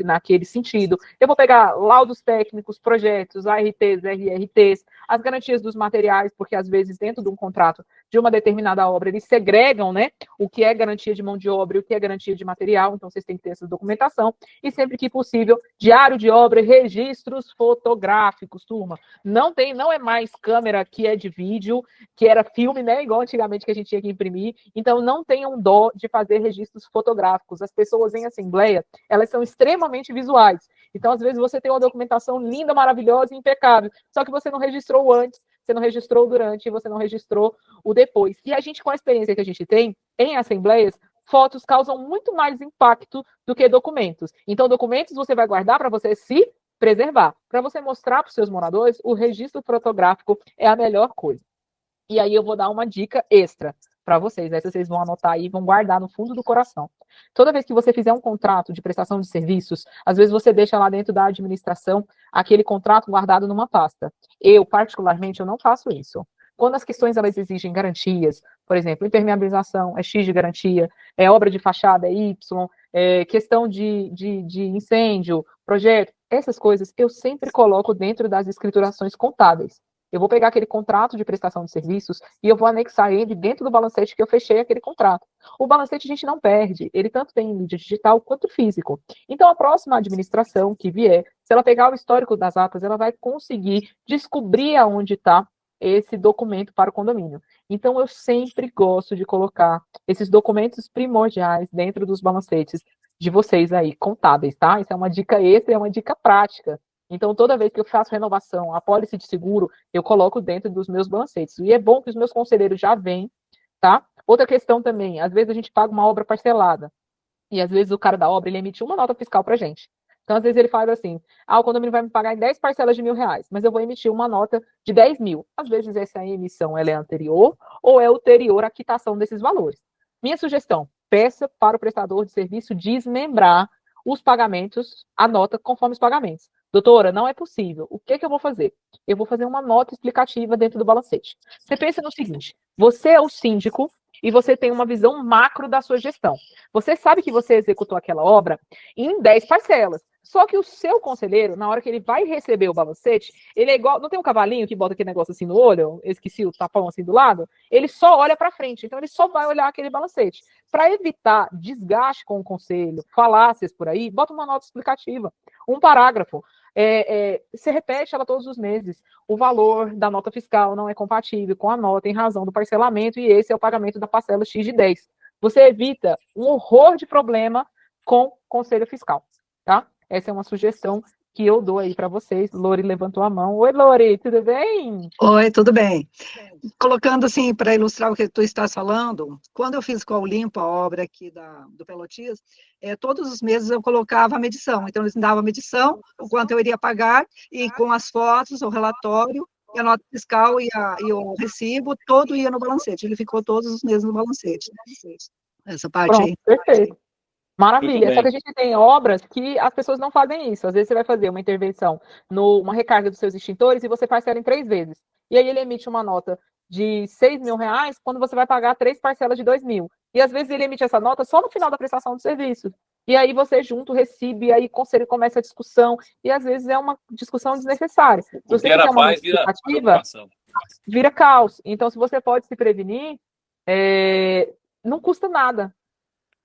naquele sentido, eu vou pegar laudos técnicos, projetos, ARTs, RRTs, as garantias dos materiais, porque às vezes dentro de um contrato de uma determinada obra, eles segregam, né, o que é garantia de mão de obra e o que é garantia de material, então vocês têm que ter essa documentação, e sempre que possível, diário de obra, registros fotográficos, turma. Não é mais câmera que é de vídeo, que era filme, né, igual antigamente que a gente tinha que imprimir, então não tenham dó de fazer registros fotográficos. As pessoas em assembleia, elas são extremamente visuais, então às vezes você tem uma documentação linda, maravilhosa e impecável, só que você não registrou antes, você não registrou durante e você não registrou o depois. E a gente, com a experiência que a gente tem em assembleias, fotos causam muito mais impacto do que documentos. Então, documentos você vai guardar para você se preservar. Para você mostrar para os seus moradores, o registro fotográfico é a melhor coisa. E aí eu vou dar uma dica extra para vocês. Essa vocês vão anotar aí e vão guardar no fundo do coração. Toda vez que você fizer um contrato de prestação de serviços, às vezes você deixa lá dentro da administração aquele contrato guardado numa pasta. Eu, particularmente, eu não faço isso. Quando as questões elas exigem garantias, por exemplo, impermeabilização é X de garantia, obra de fachada é Y, questão de incêndio, projeto, essas coisas eu sempre coloco dentro das escriturações contábeis. Eu vou pegar aquele contrato de prestação de serviços e eu vou anexar ele dentro do balancete que eu fechei aquele contrato. O balancete a gente não perde, ele tanto tem em mídia digital quanto físico. Então, a próxima administração que vier, se ela pegar o histórico das atas, ela vai conseguir descobrir aonde está esse documento para o condomínio. Então, eu sempre gosto de colocar esses documentos primordiais dentro dos balancetes de vocês aí, contábeis, tá? Isso é uma dica extra, é uma dica prática. Então, toda vez que eu faço renovação, apólice de seguro, eu coloco dentro dos meus balancetes. E é bom que os meus conselheiros já vêm, tá? Outra questão também, às vezes a gente paga uma obra parcelada, e às vezes o cara da obra, ele emite uma nota fiscal pra gente. Então, às vezes ele fala assim, o condomínio vai me pagar em 10 parcelas de R$1.000, mas eu vou emitir uma nota de 10 mil. Às vezes essa emissão ela é anterior ou é ulterior à quitação desses valores. Minha sugestão, peça para o prestador de serviço desmembrar os pagamentos, a nota conforme os pagamentos. Doutora, não é possível. O que eu vou fazer? Eu vou fazer uma nota explicativa dentro do balancete. Você pensa no seguinte, você é o síndico e você tem uma visão macro da sua gestão. Você sabe que você executou aquela obra em 10 parcelas. Só que o seu conselheiro, na hora que ele vai receber o balancete, ele é igual... Não tem um cavalinho que bota aquele negócio assim no olho? Eu esqueci o tapão assim do lado? Ele só olha para frente. Então, ele só vai olhar aquele balancete. Para evitar desgaste com o conselho, falácias por aí, bota uma nota explicativa. Um parágrafo. Você repete ela todos os meses. O valor da nota fiscal não é compatível com a nota em razão do parcelamento e esse é o pagamento da parcela X de 10. Você evita um horror de problema com o conselho fiscal, tá? Essa é uma sugestão que eu dou aí para vocês. Lori levantou a mão. Oi, Lori, tudo bem? Oi, tudo bem. Colocando assim, para ilustrar o que tu estás falando, quando eu fiz com a Olimpo a obra aqui do Pelotias, todos os meses eu colocava a medição. Então, eles me davam a medição, o quanto eu iria pagar, e com as fotos, o relatório, e a nota fiscal e o recibo, todo ia no balancete. Ele ficou todos os meses no balancete. Essa parte. Pronto, aí. Perfeito. Maravilha, só que a gente tem obras que as pessoas não fazem isso. Às vezes você vai fazer uma intervenção, uma recarga dos seus extintores e você parcela em 3 vezes. E aí ele emite uma nota de R$6.000 quando você vai pagar 3 parcelas de 2.000. E às vezes ele emite essa nota só no final da prestação do serviço. E aí você junta o recibo e aí o conselho começa a discussão. E às vezes é uma discussão desnecessária. Se você fizer uma nota explicativa, vira caos. Então, se você pode se prevenir, não custa nada.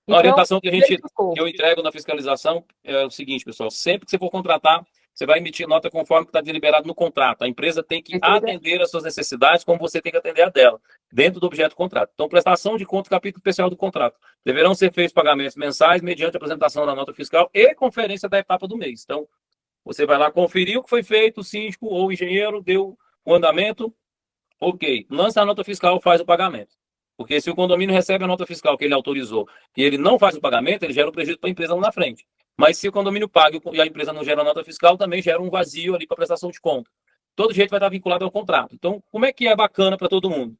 A orientação que verificou. que eu entrego na fiscalização é o seguinte, pessoal: sempre que você for contratar, você vai emitir nota conforme está deliberado no contrato. A empresa tem que atender às suas necessidades como você tem que atender a dela, dentro do objeto do contrato. Então, prestação de conta, capítulo especial do contrato. Deverão ser feitos pagamentos mensais mediante apresentação da nota fiscal e conferência da etapa do mês. Então, você vai lá conferir o que foi feito, o síndico ou o engenheiro deu o andamento, ok, lança a nota fiscal, faz o pagamento. Porque se o condomínio recebe a nota fiscal que ele autorizou e ele não faz o pagamento, ele gera um prejuízo para a empresa lá na frente. Mas se o condomínio paga e a empresa não gera a nota fiscal, também gera um vazio ali para prestação de conta. Todo jeito vai estar vinculado ao contrato. Então, como é que é bacana para todo mundo?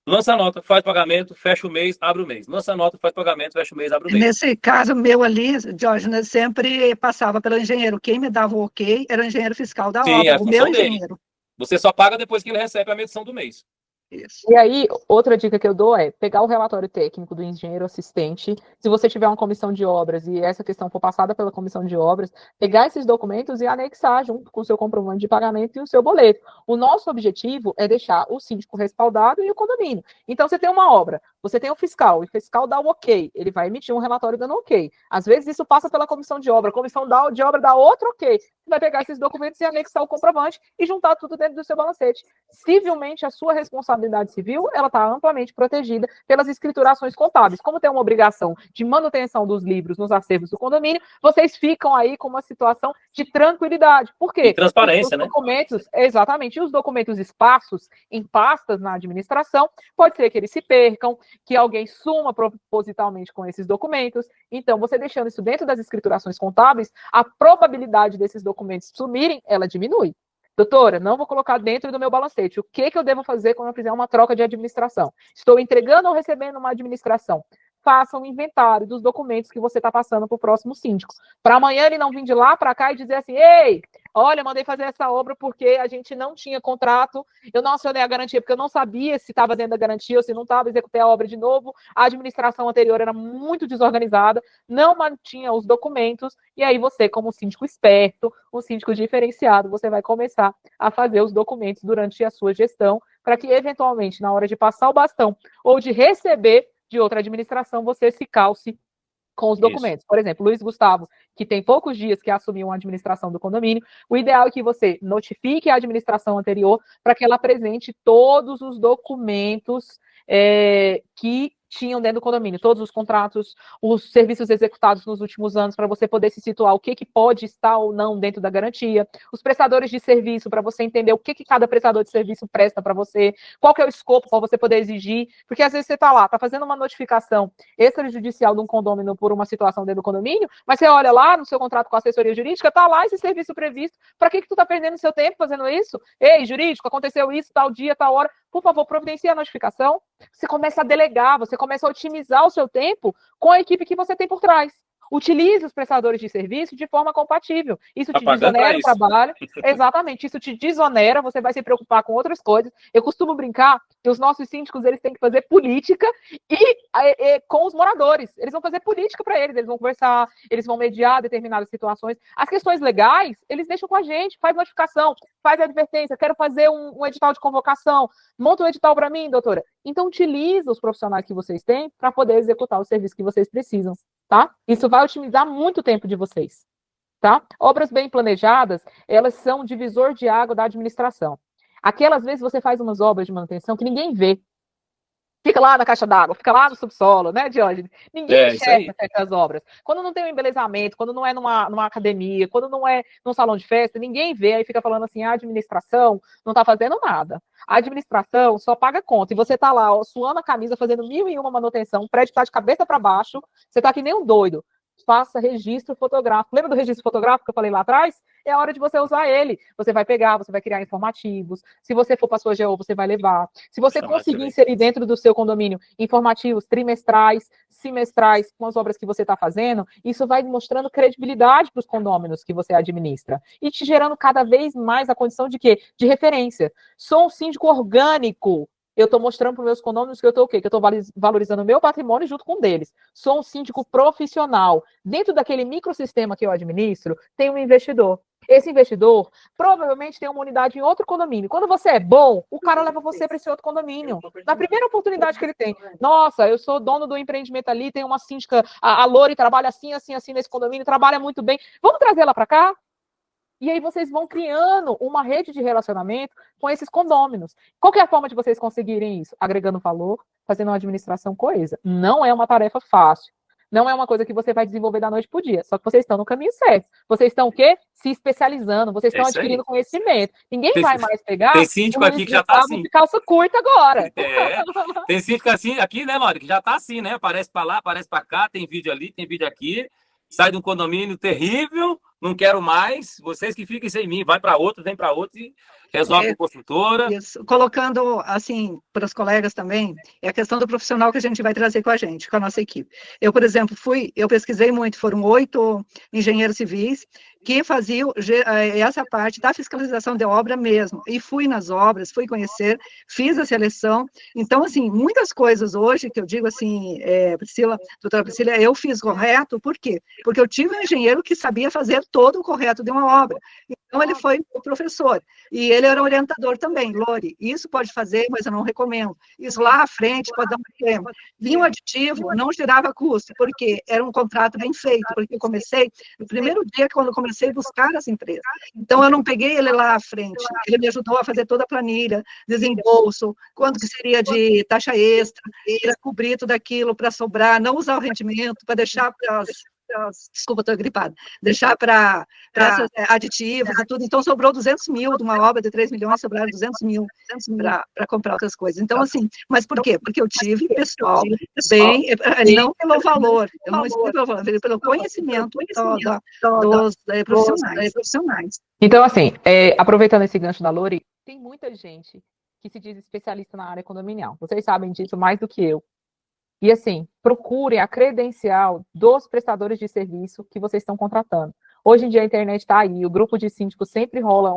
Lança a nota, faz pagamento, fecha o mês, abre o mês. Lança a nota, faz pagamento, fecha o mês, abre o mês. Nesse caso meu ali, Diógenes, sempre passava pelo engenheiro. Quem me dava o ok era o engenheiro fiscal da Sim, obra, é a o meu função dele. engenheiro. Você só paga depois que ele recebe a medição do mês. Isso. E aí, outra dica que eu dou é pegar o relatório técnico do engenheiro assistente, se você tiver uma comissão de obras e essa questão for passada pela comissão de obras, pegar esses documentos e anexar junto com o seu comprovante de pagamento e o seu boleto. O nosso objetivo é deixar o síndico respaldado e o condomínio. Então, você tem uma obra, você tem o fiscal, e o fiscal dá o ok, ele vai emitir um relatório dando ok. Às vezes, isso passa pela comissão de obra, a comissão de obra dá outro ok. Você vai pegar esses documentos e anexar o comprovante e juntar tudo dentro do seu balancete. Civilmente, a sua responsabilidade civil, ela está amplamente protegida pelas escriturações contábeis. Como tem uma obrigação de manutenção dos livros nos acervos do condomínio, vocês ficam aí com uma situação de tranquilidade. Por quê? E transparência, né? Documentos, exatamente, e os documentos esparsos em pastas na administração, pode ser que eles se percam, que alguém suma propositalmente com esses documentos. Então, você deixando isso dentro das escriturações contábeis, a probabilidade desses documentos sumirem, ela diminui. Doutora, não vou colocar dentro do meu balancete. O que eu devo fazer quando eu fizer uma troca de administração? Estou entregando ou recebendo uma administração? Faça um inventário dos documentos que você está passando para o próximo síndico. Para amanhã ele não vir de lá para cá e dizer assim: ei, olha, mandei fazer essa obra porque a gente não tinha contrato, eu não acionei a garantia porque eu não sabia se estava dentro da garantia ou se não estava, executei a obra de novo, a administração anterior era muito desorganizada, não mantinha os documentos, e aí você, como síndico esperto, um síndico diferenciado, você vai começar a fazer os documentos durante a sua gestão, para que, eventualmente, na hora de passar o bastão ou de receber de outra administração, você se calce com os documentos. Isso. Por exemplo, Luiz Gustavo, que tem poucos dias que assumiu a administração do condomínio, o ideal é que você notifique a administração anterior para que ela apresente todos os documentos que tinham dentro do condomínio, todos os contratos, os serviços executados nos últimos anos, para você poder se situar o que pode estar ou não dentro da garantia, os prestadores de serviço, para você entender o que cada prestador de serviço presta para você, qual que é o escopo para você poder exigir, porque às vezes você está lá, está fazendo uma notificação extrajudicial de um condômino por uma situação dentro do condomínio, mas você olha lá no seu contrato com a assessoria jurídica, está lá esse serviço previsto, para que tu está perdendo seu tempo fazendo isso? Ei, jurídico, aconteceu isso, tal dia, tal hora, por favor, providencie a notificação. Você começa a delegar, você começa a otimizar o seu tempo com a equipe que você tem por trás. Utilize os prestadores de serviço de forma compatível. Isso te desonera o trabalho. Exatamente, isso te desonera, você vai se preocupar com outras coisas. Eu costumo brincar que os nossos síndicos, eles têm que fazer política e com os moradores. Eles vão fazer política para eles vão conversar, eles vão mediar determinadas situações. As questões legais, eles deixam com a gente, faz notificação, faz advertência, quero fazer um edital de convocação, monta um edital para mim, doutora. Então, utiliza os profissionais que vocês têm para poder executar o serviço que vocês precisam, tá? Isso vai otimizar muito o tempo de vocês, tá? Obras bem planejadas, elas são divisor de água da administração. Aquelas vezes você faz umas obras de manutenção que ninguém vê. Fica lá na caixa d'água, fica lá no subsolo, né, Diógenes? Ninguém enxerga certas obras. Quando não tem um embelezamento, quando não é numa academia, quando não é num salão de festa, ninguém vê, aí fica falando assim, a administração não está fazendo nada. A administração só paga conta, e você está lá, ó, suando a camisa, fazendo 1001 manutenção, o prédio está de cabeça para baixo, você está que nem um doido. Faça registro fotográfico. Lembra do registro fotográfico que eu falei lá atrás? É a hora de você usar ele. Você vai pegar, você vai criar informativos. Se você for para a sua GO, você vai levar. Se você conseguir inserir dentro do seu condomínio informativos trimestrais, semestrais, com as obras que você está fazendo, isso vai mostrando credibilidade para os condôminos que você administra. E te gerando cada vez mais a condição de quê? De referência. Sou um síndico orgânico. Eu estou mostrando para os meus condôminos que eu estou o quê? Que eu estou valorizando o meu patrimônio junto com o deles. Sou um síndico profissional. Dentro daquele microsistema que eu administro, tem um investidor. Esse investidor provavelmente tem uma unidade em outro condomínio. Quando você é bom, o cara leva você para esse outro condomínio. Na primeira oportunidade que ele tem. Nossa, eu sou dono do empreendimento ali, tem uma síndica, a Lori trabalha assim, assim, assim nesse condomínio, trabalha muito bem. Vamos trazer ela para cá? E aí vocês vão criando uma rede de relacionamento com esses condôminos. Qual que é a forma de vocês conseguirem isso? Agregando valor, fazendo uma administração coesa. Não é uma tarefa fácil. Não é uma coisa que você vai desenvolver da noite para o dia. Só que vocês estão no caminho certo. Vocês estão o quê? Se especializando. Vocês estão adquirindo conhecimento. Ninguém vai mais pegar... Tem síndico aqui que já está assim. De calça curta agora. Tem síndico assim, aqui, né, Lori? Que já está assim, né? Aparece para lá, aparece para cá, tem vídeo ali, tem vídeo aqui. Sai de um condomínio terrível, não quero mais, vocês que fiquem sem mim, vai para outro, vem para outro e resolve com construtora. Isso. Colocando, assim, para os colegas também, é a questão do profissional que a gente vai trazer com a gente, com a nossa equipe. Eu, por exemplo, eu pesquisei muito, foram 8 engenheiros civis que faziam essa parte da fiscalização de obra mesmo, e fui nas obras, fui conhecer, fiz a seleção, então, assim, muitas coisas hoje, que eu digo assim, doutora Priscila, eu fiz correto, por quê? Porque eu tive um engenheiro que sabia fazer todo o correto de uma obra, então ele foi o professor, e ele era orientador também, Lori, isso pode fazer, mas eu não recomendo, isso lá à frente pode dar um problema. Vinho aditivo não gerava custo, porque era um contrato bem feito, porque eu comecei, no primeiro dia, quando eu comecei a buscar as empresas, então eu não peguei ele lá à frente, ele me ajudou a fazer toda a planilha, desembolso, quanto que seria de taxa extra, para cobrir tudo aquilo, para sobrar, não usar o rendimento, para deixar para as... Desculpa, estou gripada. Deixar para aditivos e tudo. Então, sobrou 200 mil de uma obra de 3 milhões, sobraram 200 mil para comprar outras coisas. Então, assim, mas por quê? Porque eu tive pessoal bem, não pelo valor, eu não estou pelo valor, pelo conhecimento dos profissionais. Então, assim, aproveitando esse gancho da Lori, tem muita gente que se diz especialista na área condominial. Vocês sabem disso mais do que eu. E assim, procurem a credencial dos prestadores de serviço que vocês estão contratando. Hoje em dia a internet está aí, o grupo de síndicos sempre rola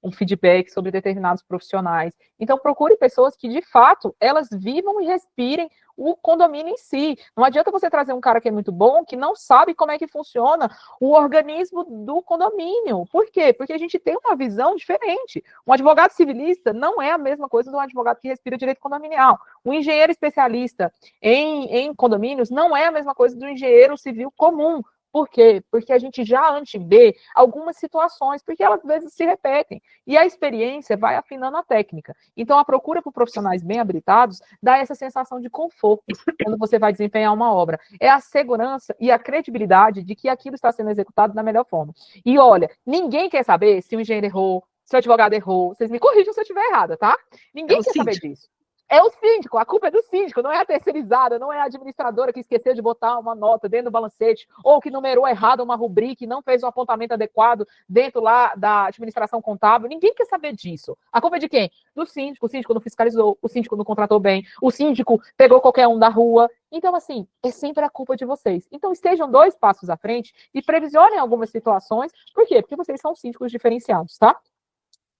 um feedback sobre determinados profissionais. Então procure pessoas que, de fato, elas vivam e respirem o condomínio em si. Não adianta você trazer um cara que é muito bom, que não sabe como é que funciona o organismo do condomínio. Por quê? Porque a gente tem uma visão diferente. Um advogado civilista não é a mesma coisa do advogado que respira direito condominial. Um engenheiro especialista em condomínios não é a mesma coisa do engenheiro civil comum. Por quê? Porque a gente já antevê algumas situações, porque elas às vezes se repetem. E a experiência vai afinando a técnica. Então, a procura por profissionais bem habilitados dá essa sensação de conforto quando você vai desempenhar uma obra. É a segurança e a credibilidade de que aquilo está sendo executado da melhor forma. E olha, ninguém quer saber se o engenheiro errou, se o advogado errou. Vocês me corrijam se eu estiver errada, tá? Ninguém quer saber disso. É o síndico, a culpa é do síndico, não é a terceirizada, não é a administradora que esqueceu de botar uma nota dentro do balancete, ou que numerou errado uma rubrica e não fez um apontamento adequado dentro lá da administração contábil. Ninguém quer saber disso. A culpa é de quem? Do síndico. O síndico não fiscalizou, o síndico não contratou bem, o síndico pegou qualquer um da rua. Então, assim, é sempre a culpa de vocês. Então, estejam 2 passos à frente e previsionem algumas situações. Por quê? Porque vocês são síndicos diferenciados, tá?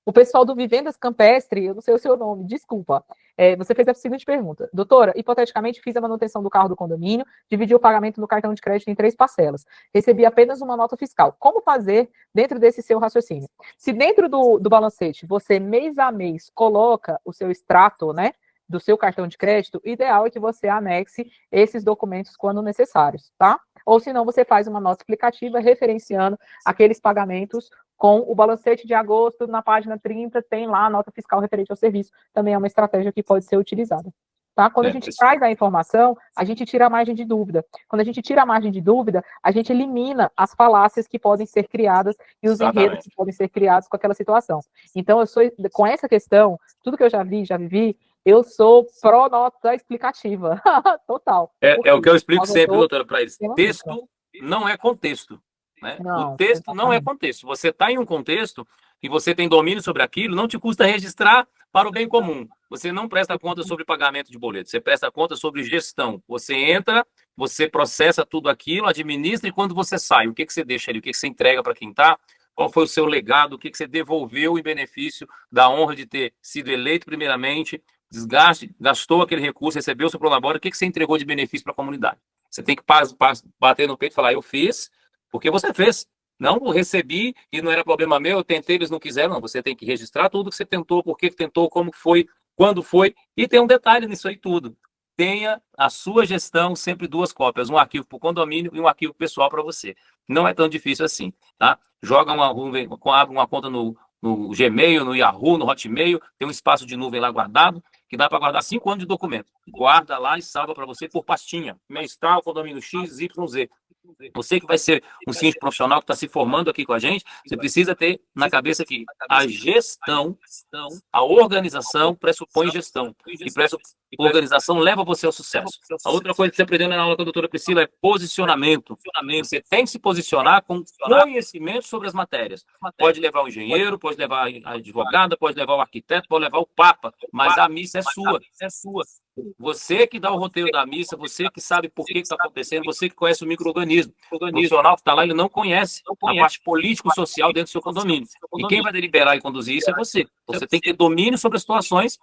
O pessoal do Vivendas Campestre, eu não sei o seu nome, desculpa. Você fez a seguinte pergunta. Doutora, hipoteticamente fiz a manutenção do carro do condomínio, dividi o pagamento no cartão de crédito em 3 parcelas. Recebi apenas uma nota fiscal. Como fazer dentro desse seu raciocínio? Se dentro do balancete você mês a mês coloca o seu extrato, né, do seu cartão de crédito, o ideal é que você anexe esses documentos quando necessários, tá? Ou se não, você faz uma nota explicativa referenciando aqueles pagamentos com o balancete de agosto, na página 30, tem lá a nota fiscal referente ao serviço. Também é uma estratégia que pode ser utilizada. Tá? Quando a gente traz a informação, a gente tira a margem de dúvida. Quando a gente tira a margem de dúvida, a gente elimina as falácias que podem ser criadas e os enredos que podem ser criados com aquela situação. Então, eu sou, com essa questão, tudo que eu já vivi, eu sou pró-nota explicativa. Total. É o que eu explico sempre, doutora, para eles. Texto não é contexto. Né? Não, o texto não é contexto. Você está em um contexto e você tem domínio sobre aquilo, não te custa registrar para o bem comum. Você não presta conta sobre pagamento de boleto, você presta conta sobre gestão. Você entra, você processa tudo aquilo, administra, e quando você sai, o que você deixa ali, o que você entrega para quem está, qual foi o seu legado, o que você devolveu em benefício da honra de ter sido eleito primeiramente, desgaste, gastou aquele recurso, recebeu o seu prolabore, o que você entregou de benefício para a comunidade? Você tem que bater no peito e falar, eu fiz porque você fez. Não, eu recebi e não era problema meu, eu tentei, eles não quiseram. Não, você tem que registrar tudo que você tentou, por que tentou, como foi, quando foi. E tem um detalhe nisso aí tudo. Tenha a sua gestão sempre 2 cópias, um arquivo para o condomínio e um arquivo pessoal para você. Não é tão difícil assim, tá? Joga abre uma conta no Gmail, no Yahoo, no Hotmail, tem um espaço de nuvem lá guardado, que dá para guardar 5 anos de documento. Guarda lá e salva para você por pastinha. Mês tal, condomínio X, Y, Z. Você que vai ser um síndico profissional que está se formando aqui com a gente, você precisa ter na cabeça que a gestão, a organização pressupõe gestão. E organização leva você ao sucesso. A outra coisa que você aprendeu na aula com a doutora Priscila é posicionamento. Você tem que se posicionar com conhecimento sobre as matérias. Pode levar o engenheiro, pode levar a advogada, pode levar o arquiteto, pode levar o papa, mas a missa é sua. Você que dá o roteiro da missa, você que sabe por que está acontecendo, você que conhece o micro-organismo. O profissional que está lá, ele não conhece a parte político-social dentro do seu condomínio. E quem vai deliberar e conduzir isso é você. Você tem que ter domínio sobre as situações,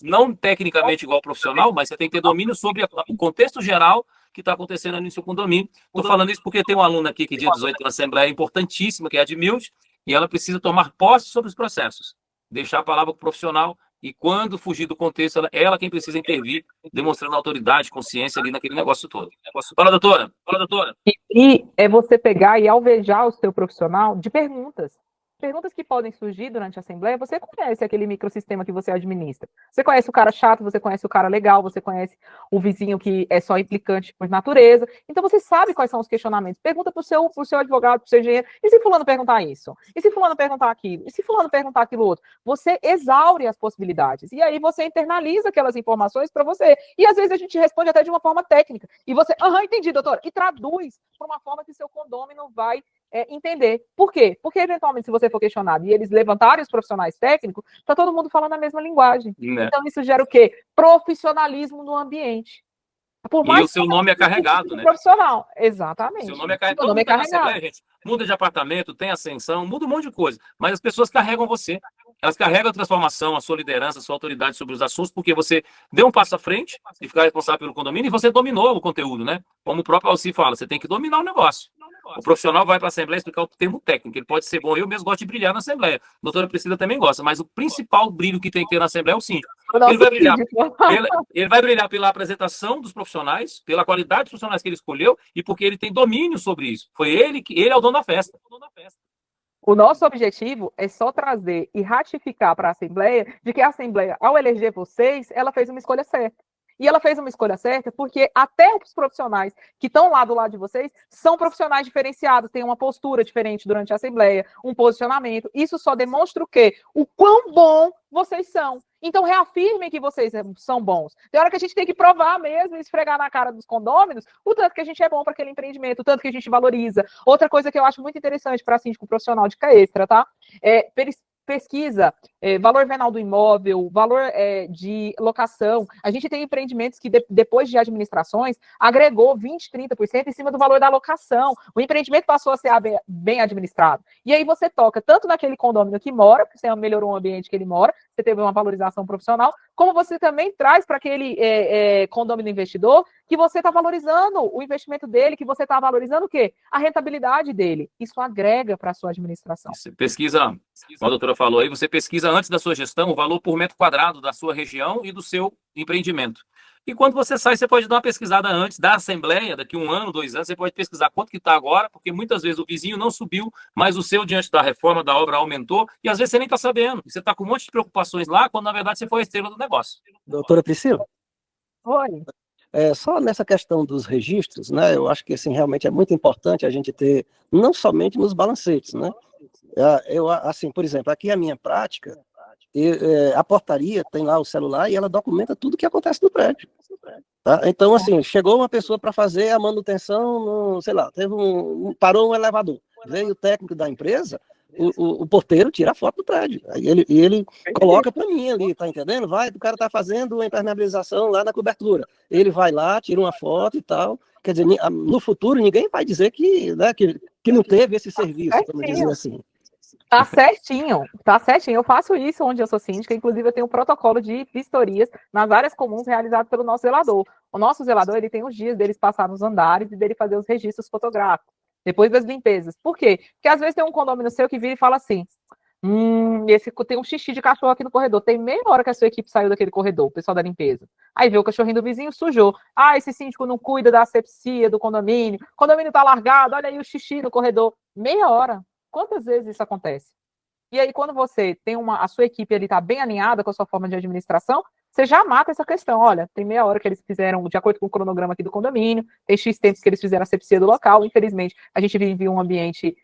não tecnicamente igual ao profissional, mas você tem que ter domínio sobre o contexto geral que está acontecendo ali no seu condomínio. Estou falando isso porque tem uma aluna aqui que dia 18 na Assembleia importantíssima, que é a Admilde, e ela precisa tomar posse sobre os processos. Deixar a palavra para o profissional. E quando fugir do contexto, ela quem precisa intervir, demonstrando autoridade, consciência ali naquele negócio todo. Fala, doutora. E é você pegar e alvejar o seu profissional de perguntas. Perguntas que podem surgir durante a Assembleia, você conhece aquele microsistema que você administra. Você conhece o cara chato, você conhece o cara legal, você conhece o vizinho que é só implicante por natureza. Então você sabe quais são os questionamentos. Pergunta para o seu advogado, para o seu engenheiro. E se fulano perguntar isso? E se fulano perguntar aquilo? E se fulano perguntar aquilo outro? Você exaure as possibilidades. E aí você internaliza aquelas informações para você. E às vezes a gente responde até de uma forma técnica. E você, entendi, doutora. E traduz para uma forma que seu condômino vai entender. Por quê? Porque, eventualmente, se você for questionado e eles levantarem os profissionais técnicos, está todo mundo falando a mesma linguagem. Né? Então, isso gera o quê? Profissionalismo no ambiente. Por mais e o seu nome é carregado, né? Profissional, exatamente. Seu nome é carregado. Todo mundo tá na Assembleia, gente. Muda de apartamento, tem ascensão, muda um monte de coisa. Mas as pessoas carregam você. Elas carregam a transformação, a sua liderança, a sua autoridade sobre os assuntos, porque você deu um passo à frente e ficar responsável pelo condomínio e você dominou o conteúdo, né? Como o próprio Alci fala, você tem que dominar o negócio. O profissional vai para a Assembleia explicar o termo técnico. Ele pode ser bom. Eu mesmo gosto de brilhar na Assembleia. A doutora Priscila também gosta. Mas o principal brilho que tem que ter na Assembleia é o síndico. Ele vai brilhar pela apresentação dos profissionais, pela qualidade dos profissionais que ele escolheu e porque ele tem domínio sobre isso. Foi ele é o dono da festa. O nosso objetivo é só trazer e ratificar para a Assembleia de que a Assembleia, ao eleger vocês, ela fez uma escolha certa. E ela fez uma escolha certa porque até os profissionais que estão lá do lado de vocês são profissionais diferenciados, têm uma postura diferente durante a Assembleia, um posicionamento. Isso só demonstra o quê? O quão bom vocês são. Então, reafirmem que vocês são bons. Tem hora que a gente tem que provar mesmo, esfregar na cara dos condôminos o tanto que a gente é bom para aquele empreendimento, o tanto que a gente valoriza. Outra coisa que eu acho muito interessante para síndico profissional de extra, tá? Pesquisa, valor venal do imóvel, valor de locação. A gente tem empreendimentos que, depois de administrações, agregou 20%, 30% em cima do valor da locação. O empreendimento passou a ser bem administrado. E aí você toca tanto naquele condômino que mora, porque você melhorou o ambiente que ele mora, você teve uma valorização profissional, como você também traz para aquele condômino investidor que você está valorizando o investimento dele, que você está valorizando o quê? A rentabilidade dele. Isso agrega para a sua administração. Você pesquisa, como a doutora falou aí, você pesquisa antes da sua gestão o valor por metro quadrado da sua região e do seu empreendimento. E quando você sai, você pode dar uma pesquisada antes da Assembleia, daqui 1 ano, 2 anos, você pode pesquisar quanto que está agora, porque muitas vezes o vizinho não subiu, mas o seu, diante da reforma da obra, aumentou, e às vezes você nem está sabendo. Você está com um monte de preocupações lá, quando na verdade você foi a estrela do negócio. Doutora Priscila? Oi. Só nessa questão dos registros, né, eu acho que assim, realmente é muito importante a gente ter, não somente nos balancetes, né? Assim, por exemplo, aqui a minha prática, a portaria tem lá o celular e ela documenta tudo que acontece no prédio. Tá? Então, assim, chegou uma pessoa para fazer a manutenção, sei lá, parou um elevador, veio o técnico da empresa, o porteiro tira a foto do prédio, aí ele coloca para mim ali, tá entendendo? O cara tá fazendo a impermeabilização lá na cobertura, ele vai lá, tira uma foto e tal, quer dizer, no futuro ninguém vai dizer que, né, que não teve esse serviço, vamos dizer assim. Tá certinho, tá certinho. Eu faço isso onde eu sou síndica, inclusive eu tenho um protocolo de vistorias nas áreas comuns realizado pelo nosso zelador. O nosso zelador, ele tem os dias deles passar nos andares e dele fazer os registros fotográficos, depois das limpezas. Por quê? Porque às vezes tem um condomínio seu que vira e fala assim, esse tem um xixi de cachorro aqui no corredor, tem meia hora que a sua equipe saiu daquele corredor, o pessoal da limpeza. Aí vê o cachorrinho do vizinho, sujou. Ah, esse síndico não cuida da asepsia do condomínio, o condomínio tá largado, olha aí o xixi no corredor. Meia hora. Quantas vezes isso acontece? E aí, quando você tem a sua equipe ali está bem alinhada com a sua forma de administração, você já mata essa questão. Olha, tem meia hora que eles fizeram, de acordo com o cronograma aqui do condomínio, tem X tempos que eles fizeram a asepsia do local. Infelizmente, a gente vive em um ambiente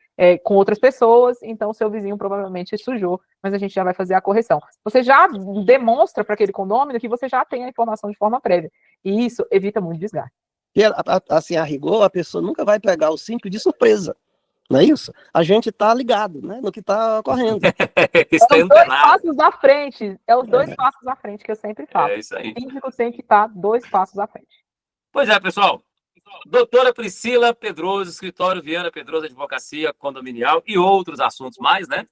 com outras pessoas, então seu vizinho provavelmente sujou, mas a gente já vai fazer a correção. Você já demonstra para aquele condomínio que você já tem a informação de forma prévia. E isso evita muito desgaste. E, assim, a rigor, a pessoa nunca vai pegar o síndico de surpresa. Não é isso? A gente está ligado, né, no que está ocorrendo. É os dois passos à frente. É os dois passos à frente que eu sempre falo. É isso aí. O síndico tem que estar 2 passos à frente. Pois é, pessoal. Doutora Priscila Pedroso, escritório Viana Pedroso Advocacia Condominial e outros assuntos mais, né?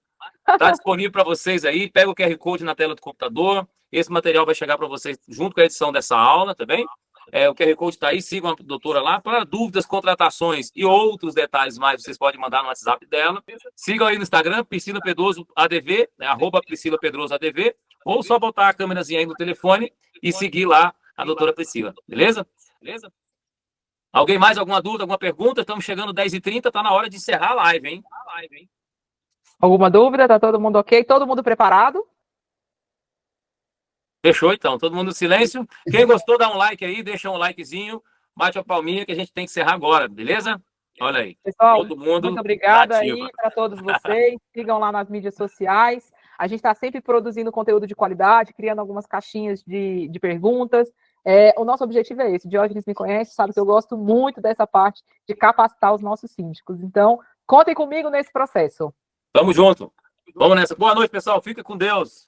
Está disponível para vocês aí. Pega o QR Code na tela do computador. Esse material vai chegar para vocês junto com a edição dessa aula, tá bem? O QR Code está aí, sigam a doutora lá. Para dúvidas, contratações e outros detalhes mais, vocês podem mandar no WhatsApp dela. Sigam aí no Instagram, Priscila Pedroso ADV, né, @Priscila Pedroso ADV, ou só botar a câmerazinha aí no telefone e seguir lá a doutora Priscila, beleza? Beleza? Alguém mais, alguma dúvida, alguma pergunta? Estamos chegando 10h30, está na hora de encerrar a live, hein? Alguma dúvida? Tá todo mundo ok? Todo mundo preparado? Fechou, então. Todo mundo no silêncio. Quem gostou, dá um like aí, deixa um likezinho, bate a palminha que a gente tem que encerrar agora, beleza? Olha aí. Pessoal, todo mundo muito obrigada ativa. aí para todos vocês. Sigam lá nas mídias sociais. A gente está sempre produzindo conteúdo de qualidade, criando algumas caixinhas de perguntas. O nosso objetivo é esse. Diógenes me conhece, sabe que eu gosto muito dessa parte de capacitar os nossos síndicos. Então, contem comigo nesse processo. Tamo junto. Vamos nessa. Boa noite, pessoal. Fica com Deus.